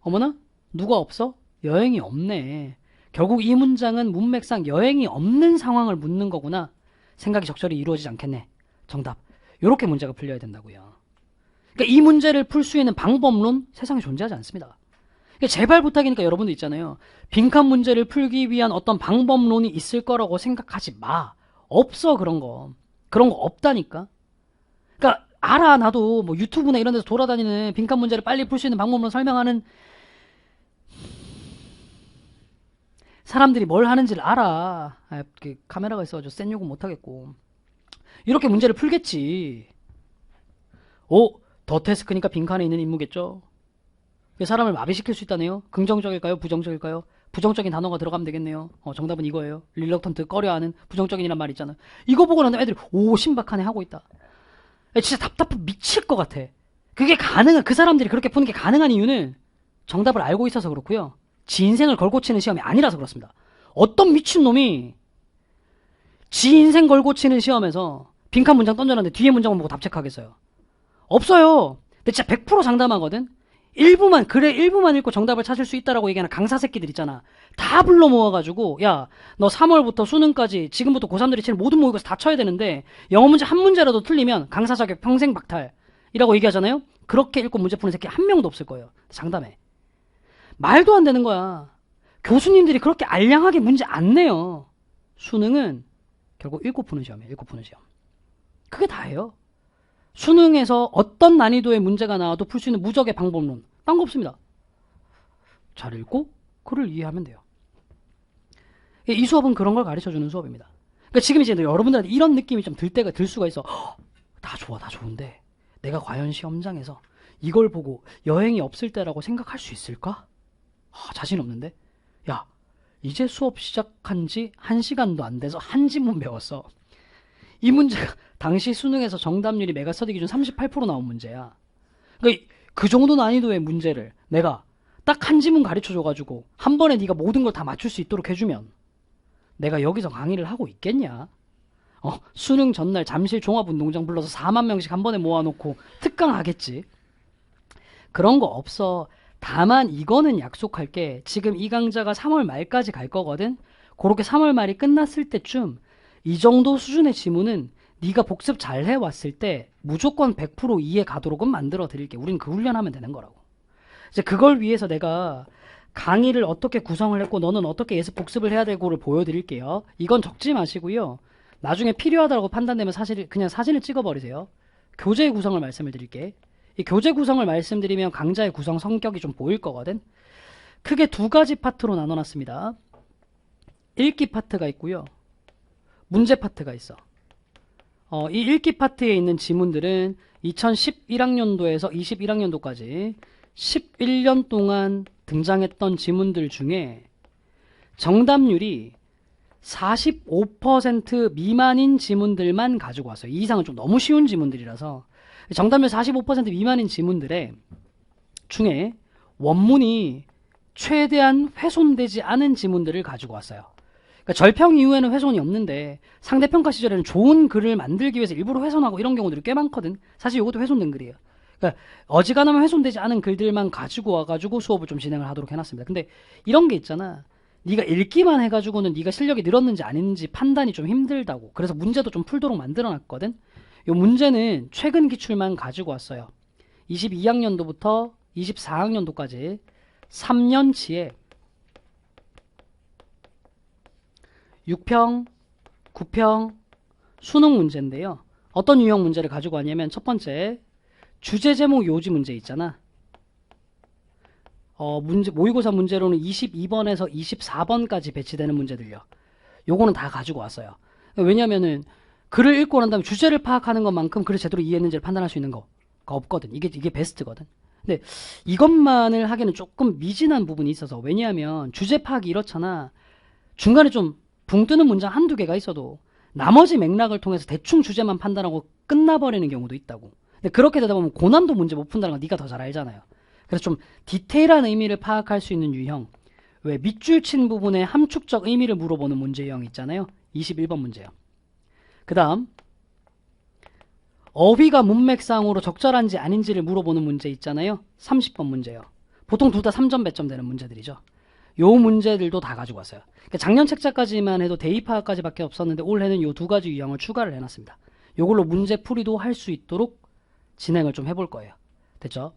어머나? 누가 없어? 여행이 없네. 결국 이 문장은 문맥상 여행이 없는 상황을 묻는 거구나. 생각이 적절히 이루어지지 않겠네. 정답. 요렇게 문제가 풀려야 된다고요. 그러니까 이 문제를 풀 수 있는 방법론 세상에 존재하지 않습니다. 그러니까 제발 부탁이니까 여러분들 있잖아요. 빈칸 문제를 풀기 위한 어떤 방법론이 있을 거라고 생각하지 마. 없어 그런 거. 그런 거 없다니까. 그러니까 알아. 나도 뭐 유튜브나 이런 데서 돌아다니는 빈칸 문제를 빨리 풀 수 있는 방법론 설명하는 사람들이 뭘 하는지를 알아. 카메라가 있어가지고 센 요구 못하겠고. 이렇게 문제를 풀겠지. 더 태스크니까 빈칸에 있는 임무겠죠. 사람을 마비시킬 수 있다네요. 긍정적일까요? 부정적일까요? 부정적인 단어가 들어가면 되겠네요. 정답은 이거예요. 릴럭턴트, 꺼려하는 부정적인이란 말 있잖아. 이거 보고 나면 애들이 신박하네 하고 있다. 진짜 답답해 미칠 것 같아. 그게 그 사람들이 그렇게 푸는 게 가능한 이유는 정답을 알고 있어서 그렇고요. 지 인생을 걸고 치는 시험이 아니라서 그렇습니다. 어떤 미친놈이 지 인생 걸고 치는 시험에서 빈칸 문장 던져놨는데 뒤에 문장만 보고 답 체크하겠어요? 없어요. 근데 진짜 100% 장담하거든. 일부만 읽고 정답을 찾을 수 있다라고 얘기하는 강사 새끼들 있잖아. 다 불러 모아가지고, 야, 너 3월부터 수능까지 지금부터 고3들이 치는 모든 모의고사 다 쳐야 되는데, 영어 문제 한 문제라도 틀리면 강사 자격 평생 박탈이라고 얘기하잖아요? 그렇게 읽고 문제 푸는 새끼 한 명도 없을 거예요. 장담해. 말도 안 되는 거야. 교수님들이 그렇게 알량하게 문제 안 내요. 수능은 결국 읽고 푸는 시험이에요. 읽고 푸는 시험. 그게 다예요. 수능에서 어떤 난이도의 문제가 나와도 풀 수 있는 무적의 방법론. 딴 거 없습니다. 잘 읽고 글을 이해하면 돼요. 이 수업은 그런 걸 가르쳐주는 수업입니다. 그러니까 지금 이제 여러분들한테 이런 느낌이 좀 들 수가 있어. 다 좋아, 다 좋은데 내가 과연 시험장에서 이걸 보고 여행이 없을 때라고 생각할 수 있을까? 자신 없는데? 야, 이제 수업 시작한 지 1시간도 안 돼서 한 지문 배웠어. 이 문제가 당시 수능에서 정답률이 메가스터디 기준 38% 나온 문제야. 그러니까 그 정도 난이도의 문제를 내가 딱 한 지문 가르쳐줘가지고 한 번에 네가 모든 걸 다 맞출 수 있도록 해주면 내가 여기서 강의를 하고 있겠냐? 수능 전날 잠실 종합운동장 불러서 4만 명씩 한 번에 모아놓고 특강하겠지. 그런 거 없어. 다만 이거는 약속할게. 지금 이 강좌가 3월 말까지 갈 거거든. 그렇게 3월 말이 끝났을 때쯤 이 정도 수준의 지문은 네가 복습 잘 해왔을 때 무조건 100% 이해 가도록은 만들어 드릴게. 우린 그 훈련하면 되는 거라고. 이제 그걸 위해서 내가 강의를 어떻게 구성을 했고 너는 어떻게 예습 복습을 해야 되고를 보여드릴게요. 이건 적지 마시고요. 나중에 필요하다고 판단되면 그냥 사진을 찍어버리세요. 교재 구성을 말씀을 드릴게. 이 교재 구성을 말씀드리면 강좌의 구성 성격이 좀 보일 거거든. 크게 두 가지 파트로 나눠놨습니다. 읽기 파트가 있고요. 문제 파트가 있어. 이 읽기 파트에 있는 지문들은 2011학년도에서 21학년도까지 11년 동안 등장했던 지문들 중에 정답률이 45% 미만인 지문들만 가지고 왔어요. 이 이상은 좀 너무 쉬운 지문들이라서 정답률 45% 미만인 지문들의 중에 원문이 최대한 훼손되지 않은 지문들을 가지고 왔어요. 그러니까 절평 이후에는 훼손이 없는데 상대평가 시절에는 좋은 글을 만들기 위해서 일부러 훼손하고 이런 경우들이 꽤 많거든. 사실 이것도 훼손된 글이에요. 그러니까 어지간하면 훼손되지 않은 글들만 가지고 와가지고 수업을 좀 진행을 하도록 해놨습니다. 근데 이런 게 있잖아. 네가 읽기만 해가지고는 네가 실력이 늘었는지 아닌지 판단이 좀 힘들다고. 그래서 문제도 좀 풀도록 만들어놨거든. 이 문제는 최근 기출만 가지고 왔어요. 22학년도부터 24학년도까지 3년치에 6평, 9평 수능 문제인데요. 어떤 유형 문제를 가지고 왔냐면 첫 번째 주제 제목 요지 문제 있잖아. 모의고사 문제로는 22번에서 24번까지 배치되는 문제들요. 요거는 다 가지고 왔어요. 왜냐면은 글을 읽고 난 다음에 주제를 파악하는 것만큼 글을 제대로 이해했는지를 판단할 수 있는 거가 없거든. 이게 베스트거든. 근데 이것만을 하기에는 조금 미진한 부분이 있어서. 왜냐하면 주제 파악이 이렇잖아. 중간에 좀 붕 뜨는 문장 한두 개가 있어도 나머지 맥락을 통해서 대충 주제만 판단하고 끝나버리는 경우도 있다고. 근데 그렇게 되다 보면 고난도 문제 못 푼다는 거 네가 더 잘 알잖아요. 그래서 좀 디테일한 의미를 파악할 수 있는 유형. 왜 밑줄 친 부분에 함축적 의미를 물어보는 문제 유형 있잖아요. 21번 문제요. 그 다음 어휘가 문맥상으로 적절한지 아닌지를 물어보는 문제 있잖아요. 30번 문제요. 보통 둘 다 3점 배점 되는 문제들이죠. 요 문제들도 다 가지고 왔어요. 그러니까 작년 책자까지만 해도 대입하까지밖에 없었는데 올해는 요 두 가지 유형을 추가를 해놨습니다. 요걸로 문제 풀이도 할 수 있도록 진행을 좀 해볼 거예요. 됐죠?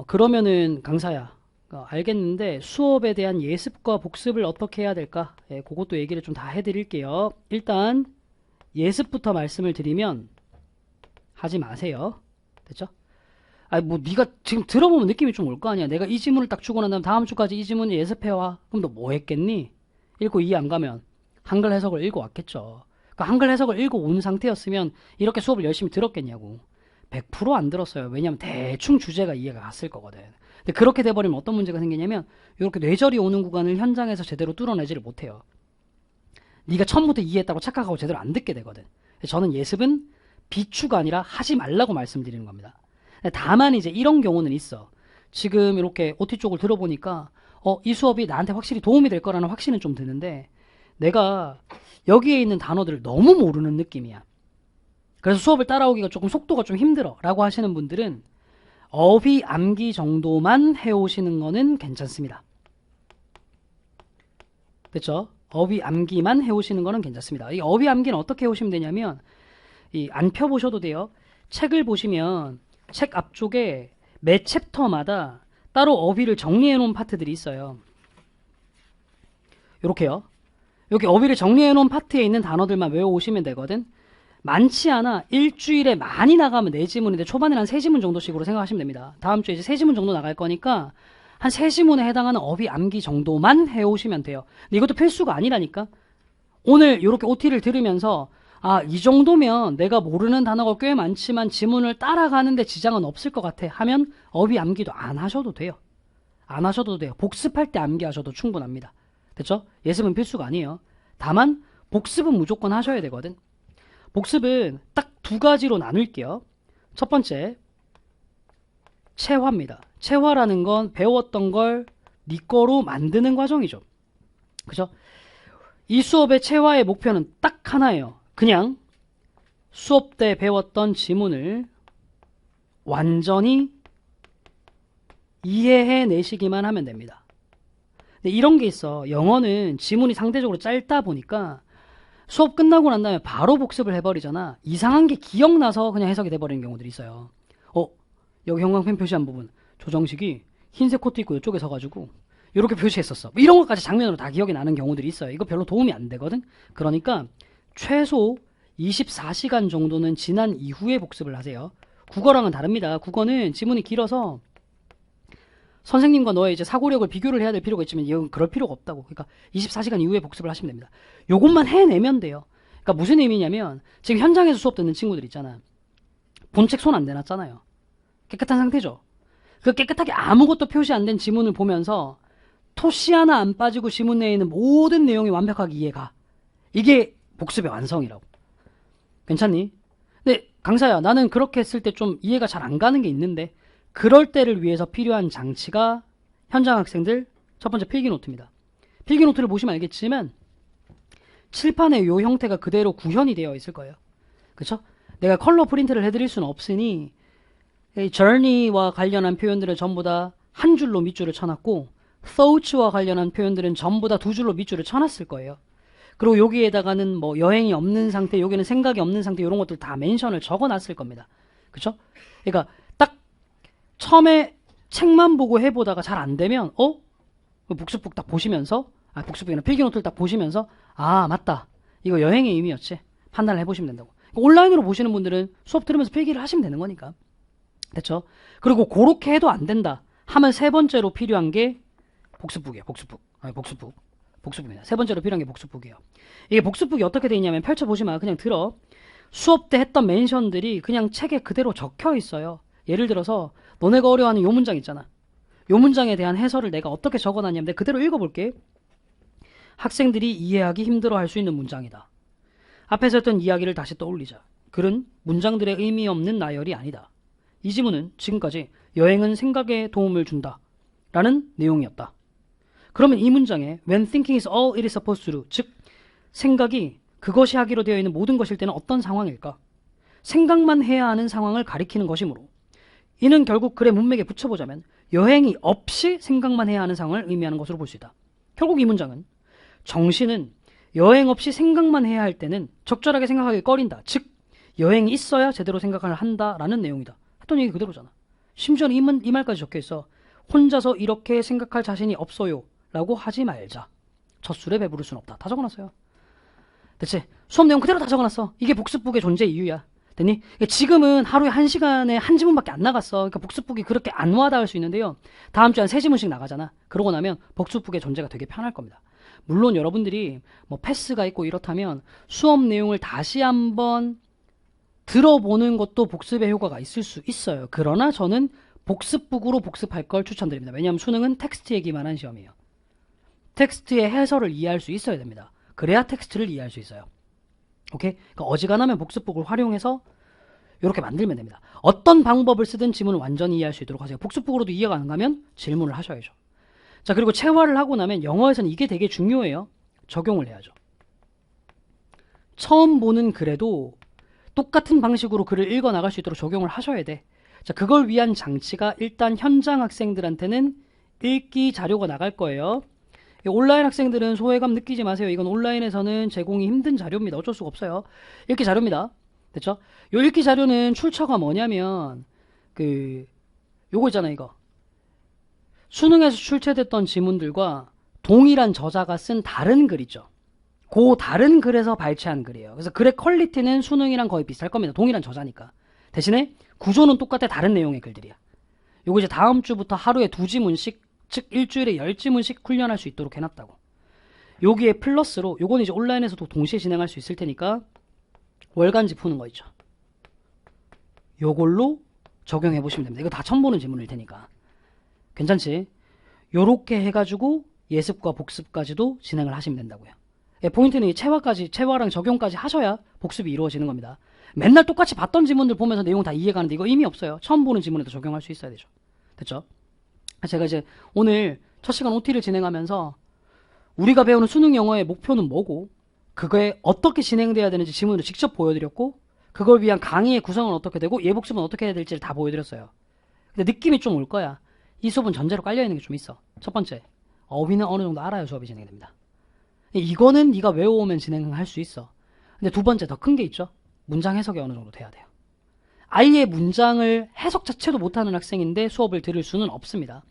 그러면은 강사야, 알겠는데 수업에 대한 예습과 복습을 어떻게 해야 될까? 예, 그것도 얘기를 좀 다 해드릴게요. 일단 예습부터 말씀을 드리면 하지 마세요. 됐죠? 아니 뭐 네가 지금 들어보면 느낌이 좀 올 거 아니야. 내가 이 지문을 딱 주고 난 다음 다음 주까지 이 지문 예습해와. 그럼 너 뭐 했겠니? 읽고 이해 안 가면 한글 해석을 읽어왔겠죠. 그 한글 해석을 읽어온 상태였으면 이렇게 수업을 열심히 들었겠냐고. 100%안 들었어요. 왜냐면 대충 주제가 이해가 갔을 거거든. 근데 그렇게 돼버리면 어떤 문제가 생기냐면 이렇게 뇌절이 오는 구간을 현장에서 제대로 뚫어내지를 못해요. 네가 처음부터 이해했다고 착각하고 제대로 안 듣게 되거든. 저는 예습은 비추가 아니라 하지 말라고 말씀드리는 겁니다. 다만 이제 이런 경우는 있어. 지금 이렇게 OT 쪽을 들어보니까 이 수업이 나한테 확실히 도움이 될 거라는 확신은 좀 드는데 내가 여기에 있는 단어들을 너무 모르는 느낌이야. 그래서 수업을 따라오기가 조금 속도가 좀 힘들어 라고 하시는 분들은 어휘 암기 정도만 해오시는 거는 괜찮습니다. 됐죠? 어휘 암기만 해오시는 거는 괜찮습니다. 이 어휘 암기는 어떻게 해오시면 되냐면 안 펴보셔도 돼요. 책을 보시면 책 앞쪽에 매 챕터마다 따로 어휘를 정리해 놓은 파트들이 있어요. 요렇게요. 여기 어휘를 정리해 놓은 파트에 있는 단어들만 외워오시면 되거든. 많지 않아 일주일에 많이 나가면 4지문인데 초반에는 한 3지문 정도씩으로 생각하시면 됩니다. 다음 주에 이제 3지문 정도 나갈 거니까 한 3지문에 해당하는 어휘 암기 정도만 해오시면 돼요. 근데 이것도 필수가 아니라니까. 오늘 이렇게 OT를 들으면서 이 정도면 내가 모르는 단어가 꽤 많지만 지문을 따라가는데 지장은 없을 것 같아 하면 어휘 암기도 안 하셔도 돼요. 안 하셔도 돼요. 복습할 때 암기하셔도 충분합니다. 됐죠? 예습은 필수가 아니에요. 다만 복습은 무조건 하셔야 되거든. 복습은 딱 2가지로 나눌게요. 첫 번째, 체화입니다. 체화라는 건 배웠던 걸 네 거로 만드는 과정이죠. 그죠? 이 수업의 체화의 목표는 딱 하나예요. 그냥 수업 때 배웠던 지문을 완전히 이해해 내시기만 하면 됩니다. 근데 이런 게 있어. 영어는 지문이 상대적으로 짧다 보니까 수업 끝나고 난 다음에 바로 복습을 해버리잖아. 이상한 게 기억나서 그냥 해석이 돼버리는 경우들이 있어요. 여기 형광펜 표시한 부분 조정식이 흰색 코트 입고 이쪽에 서가지고 이렇게 표시했었어. 뭐 이런 것까지 장면으로 다 기억이 나는 경우들이 있어요. 이거 별로 도움이 안 되거든. 그러니까 최소 24시간 정도는 지난 이후에 복습을 하세요. 국어랑은 다릅니다. 국어는 지문이 길어서 선생님과 너의 이제 사고력을 비교를 해야 될 필요가 있지만 이건 그럴 필요가 없다고. 그러니까 24시간 이후에 복습을 하시면 됩니다. 요것만 해내면 돼요. 그러니까 무슨 의미냐면 지금 현장에서 수업 듣는 친구들 있잖아. 본책 손 안 대놨잖아요. 깨끗한 상태죠. 그 깨끗하게 아무것도 표시 안 된 지문을 보면서 토시 하나 안 빠지고 지문 내에 있는 모든 내용이 완벽하게 이해가. 이게 복습의 완성이라고. 괜찮니? 근데 강사야, 나는 그렇게 했을 때 좀 이해가 잘 안 가는 게 있는데 그럴 때를 위해서 필요한 장치가 현장 학생들 첫 번째 필기노트입니다. 필기노트를 보시면 알겠지만 칠판의 요 형태가 그대로 구현이 되어 있을 거예요. 그쵸? 내가 컬러 프린트를 해드릴 수는 없으니 journey와 관련한 표현들은 전부 다 한 줄로 밑줄을 쳐놨고 thought와 관련한 표현들은 전부 다 2줄로 밑줄을 쳐놨을 거예요. 그리고 여기에다가는 뭐 여행이 없는 상태, 여기는 생각이 없는 상태 이런 것들 다 멘션을 적어놨을 겁니다. 그쵸? 그러니까 딱 처음에 책만 보고 해보다가 잘 안되면 복습북 딱 보시면서 복습북이나 필기노트를 딱 보시면서 맞다. 이거 여행의 의미였지. 판단을 해보시면 된다고. 온라인으로 보시는 분들은 수업 들으면서 필기를 하시면 되는 거니까. 됐죠? 그리고 그렇게 해도 안 된다 하면 세 번째로 필요한 게 복습북이에요. 복습북입니다. 세 번째로 필요한 게 복습북이에요. 이게 복습북이 어떻게 되어 있냐면 펼쳐보지 마. 그냥 들어. 수업 때 했던 멘션들이 그냥 책에 그대로 적혀 있어요. 예를 들어서 너네가 어려워하는 요 문장 있잖아. 요 문장에 대한 해설을 내가 어떻게 적어놨냐면 내가 그대로 읽어볼게. 학생들이 이해하기 힘들어할 수 있는 문장이다. 앞에서 했던 이야기를 다시 떠올리자. 글은 문장들의 의미 없는 나열이 아니다. 이 지문은 지금까지 여행은 생각에 도움을 준다 라는 내용이었다. 그러면 이 문장에 when thinking is all it is supposed to do, 즉 생각이 그것이 하기로 되어 있는 모든 것일 때는 어떤 상황일까? 생각만 해야 하는 상황을 가리키는 것이므로 이는 결국 글의 문맥에 붙여보자면 여행이 없이 생각만 해야 하는 상황을 의미하는 것으로 볼 수 있다. 결국 이 문장은 정신은 여행 없이 생각만 해야 할 때는 적절하게 생각하기 꺼린다. 즉 여행이 있어야 제대로 생각을 한다라는 내용이다. 했던 얘기 그대로잖아. 심지어는 이 말까지 적혀있어. 혼자서 이렇게 생각할 자신이 없어요 라고 하지 말자. 젖술에 배부를 순 없다. 다 적어놨어요. 대체 수업 내용 그대로 다 적어놨어. 이게 복습북의 존재 이유야. 됐니? 그러니까 지금은 하루에 1시간에 한 지문밖에 안 나갔어. 그러니까 복습북이 그렇게 안 와닿을 수 있는데요. 다음 주에 한 3지문씩 나가잖아. 그러고 나면 복습북의 존재가 되게 편할 겁니다. 물론 여러분들이 뭐 패스가 있고 이렇다면 수업 내용을 다시 한번 들어보는 것도 복습의 효과가 있을 수 있어요. 그러나 저는 복습북으로 복습할 걸 추천드립니다. 왜냐하면 수능은 텍스트 얘기만 한 시험이에요. 텍스트의 해설을 이해할 수 있어야 됩니다. 그래야 텍스트를 이해할 수 있어요. 오케이? 그러니까 어지간하면 복습북을 활용해서 이렇게 만들면 됩니다. 어떤 방법을 쓰든 지문을 완전히 이해할 수 있도록 하세요. 복습북으로도 이해가 안 가면 질문을 하셔야죠. 자, 그리고 체화를 하고 나면 영어에서는 이게 되게 중요해요. 적용을 해야죠. 처음 보는 글에도 똑같은 방식으로 글을 읽어 나갈 수 있도록 적용을 하셔야 돼. 자, 그걸 위한 장치가 일단 현장 학생들한테는 읽기 자료가 나갈 거예요. 온라인 학생들은 소외감 느끼지 마세요. 이건 온라인에서는 제공이 힘든 자료입니다. 어쩔 수가 없어요. 읽기 자료입니다. 됐죠? 요 읽기 자료는 출처가 뭐냐면 요거 있잖아요. 이거 수능에서 출제됐던 지문들과 동일한 저자가 쓴 다른 글 있죠. 그 다른 글에서 발췌한 글이에요. 그래서 글의 퀄리티는 수능이랑 거의 비슷할 겁니다. 동일한 저자니까. 대신에 구조는 똑같아. 다른 내용의 글들이야. 요거 이제 다음 주부터 하루에 2지문씩, 즉 일주일에 10지문씩 훈련할 수 있도록 해놨다고. 여기에 플러스로 요거는 이제 온라인에서도 동시에 진행할 수 있을 테니까 월간지 푸는 거 있죠. 요걸로 적용해 보시면 됩니다. 이거 다 처음 보는 지문일 테니까. 괜찮지? 요렇게 해가지고 예습과 복습까지도 진행을 하시면 된다고요. 예, 포인트는 이 체화랑 적용까지 하셔야 복습이 이루어지는 겁니다. 맨날 똑같이 봤던 지문들 보면서 내용 다 이해가는데 이거 의미 없어요. 처음 보는 지문에도 적용할 수 있어야 되죠. 됐죠? 제가 이제 오늘 첫 시간 OT를 진행하면서 우리가 배우는 수능 영어의 목표는 뭐고 그거에 어떻게 진행돼야 되는지 지문으로 직접 보여드렸고 그걸 위한 강의의 구성은 어떻게 되고 예복습은 어떻게 해야 될지를 다 보여드렸어요. 근데 느낌이 좀 올 거야. 이 수업은 전제로 깔려있는 게 좀 있어. 첫 번째, 어휘는 어느 정도 알아야 수업이 진행이 됩니다. 이거는 네가 외워오면 진행할 수 있어. 근데 두 번째 더 큰 게 있죠. 문장 해석이 어느 정도 돼야 돼요. 아예 문장을 해석 자체도 못하는 학생인데 수업을 들을 수는 없습니다.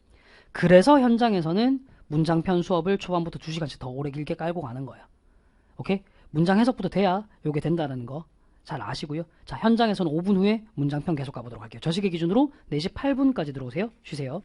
그래서 현장에서는 문장편 수업을 초반부터 2시간씩 더 오래 길게 깔고 가는 거예요. 오케이? 문장 해석부터 돼야 요게 된다는 거 잘 아시고요. 자, 현장에서는 5분 후에 문장편 계속 가보도록 할게요. 저 시계 기준으로 4시 8분까지 들어오세요. 쉬세요.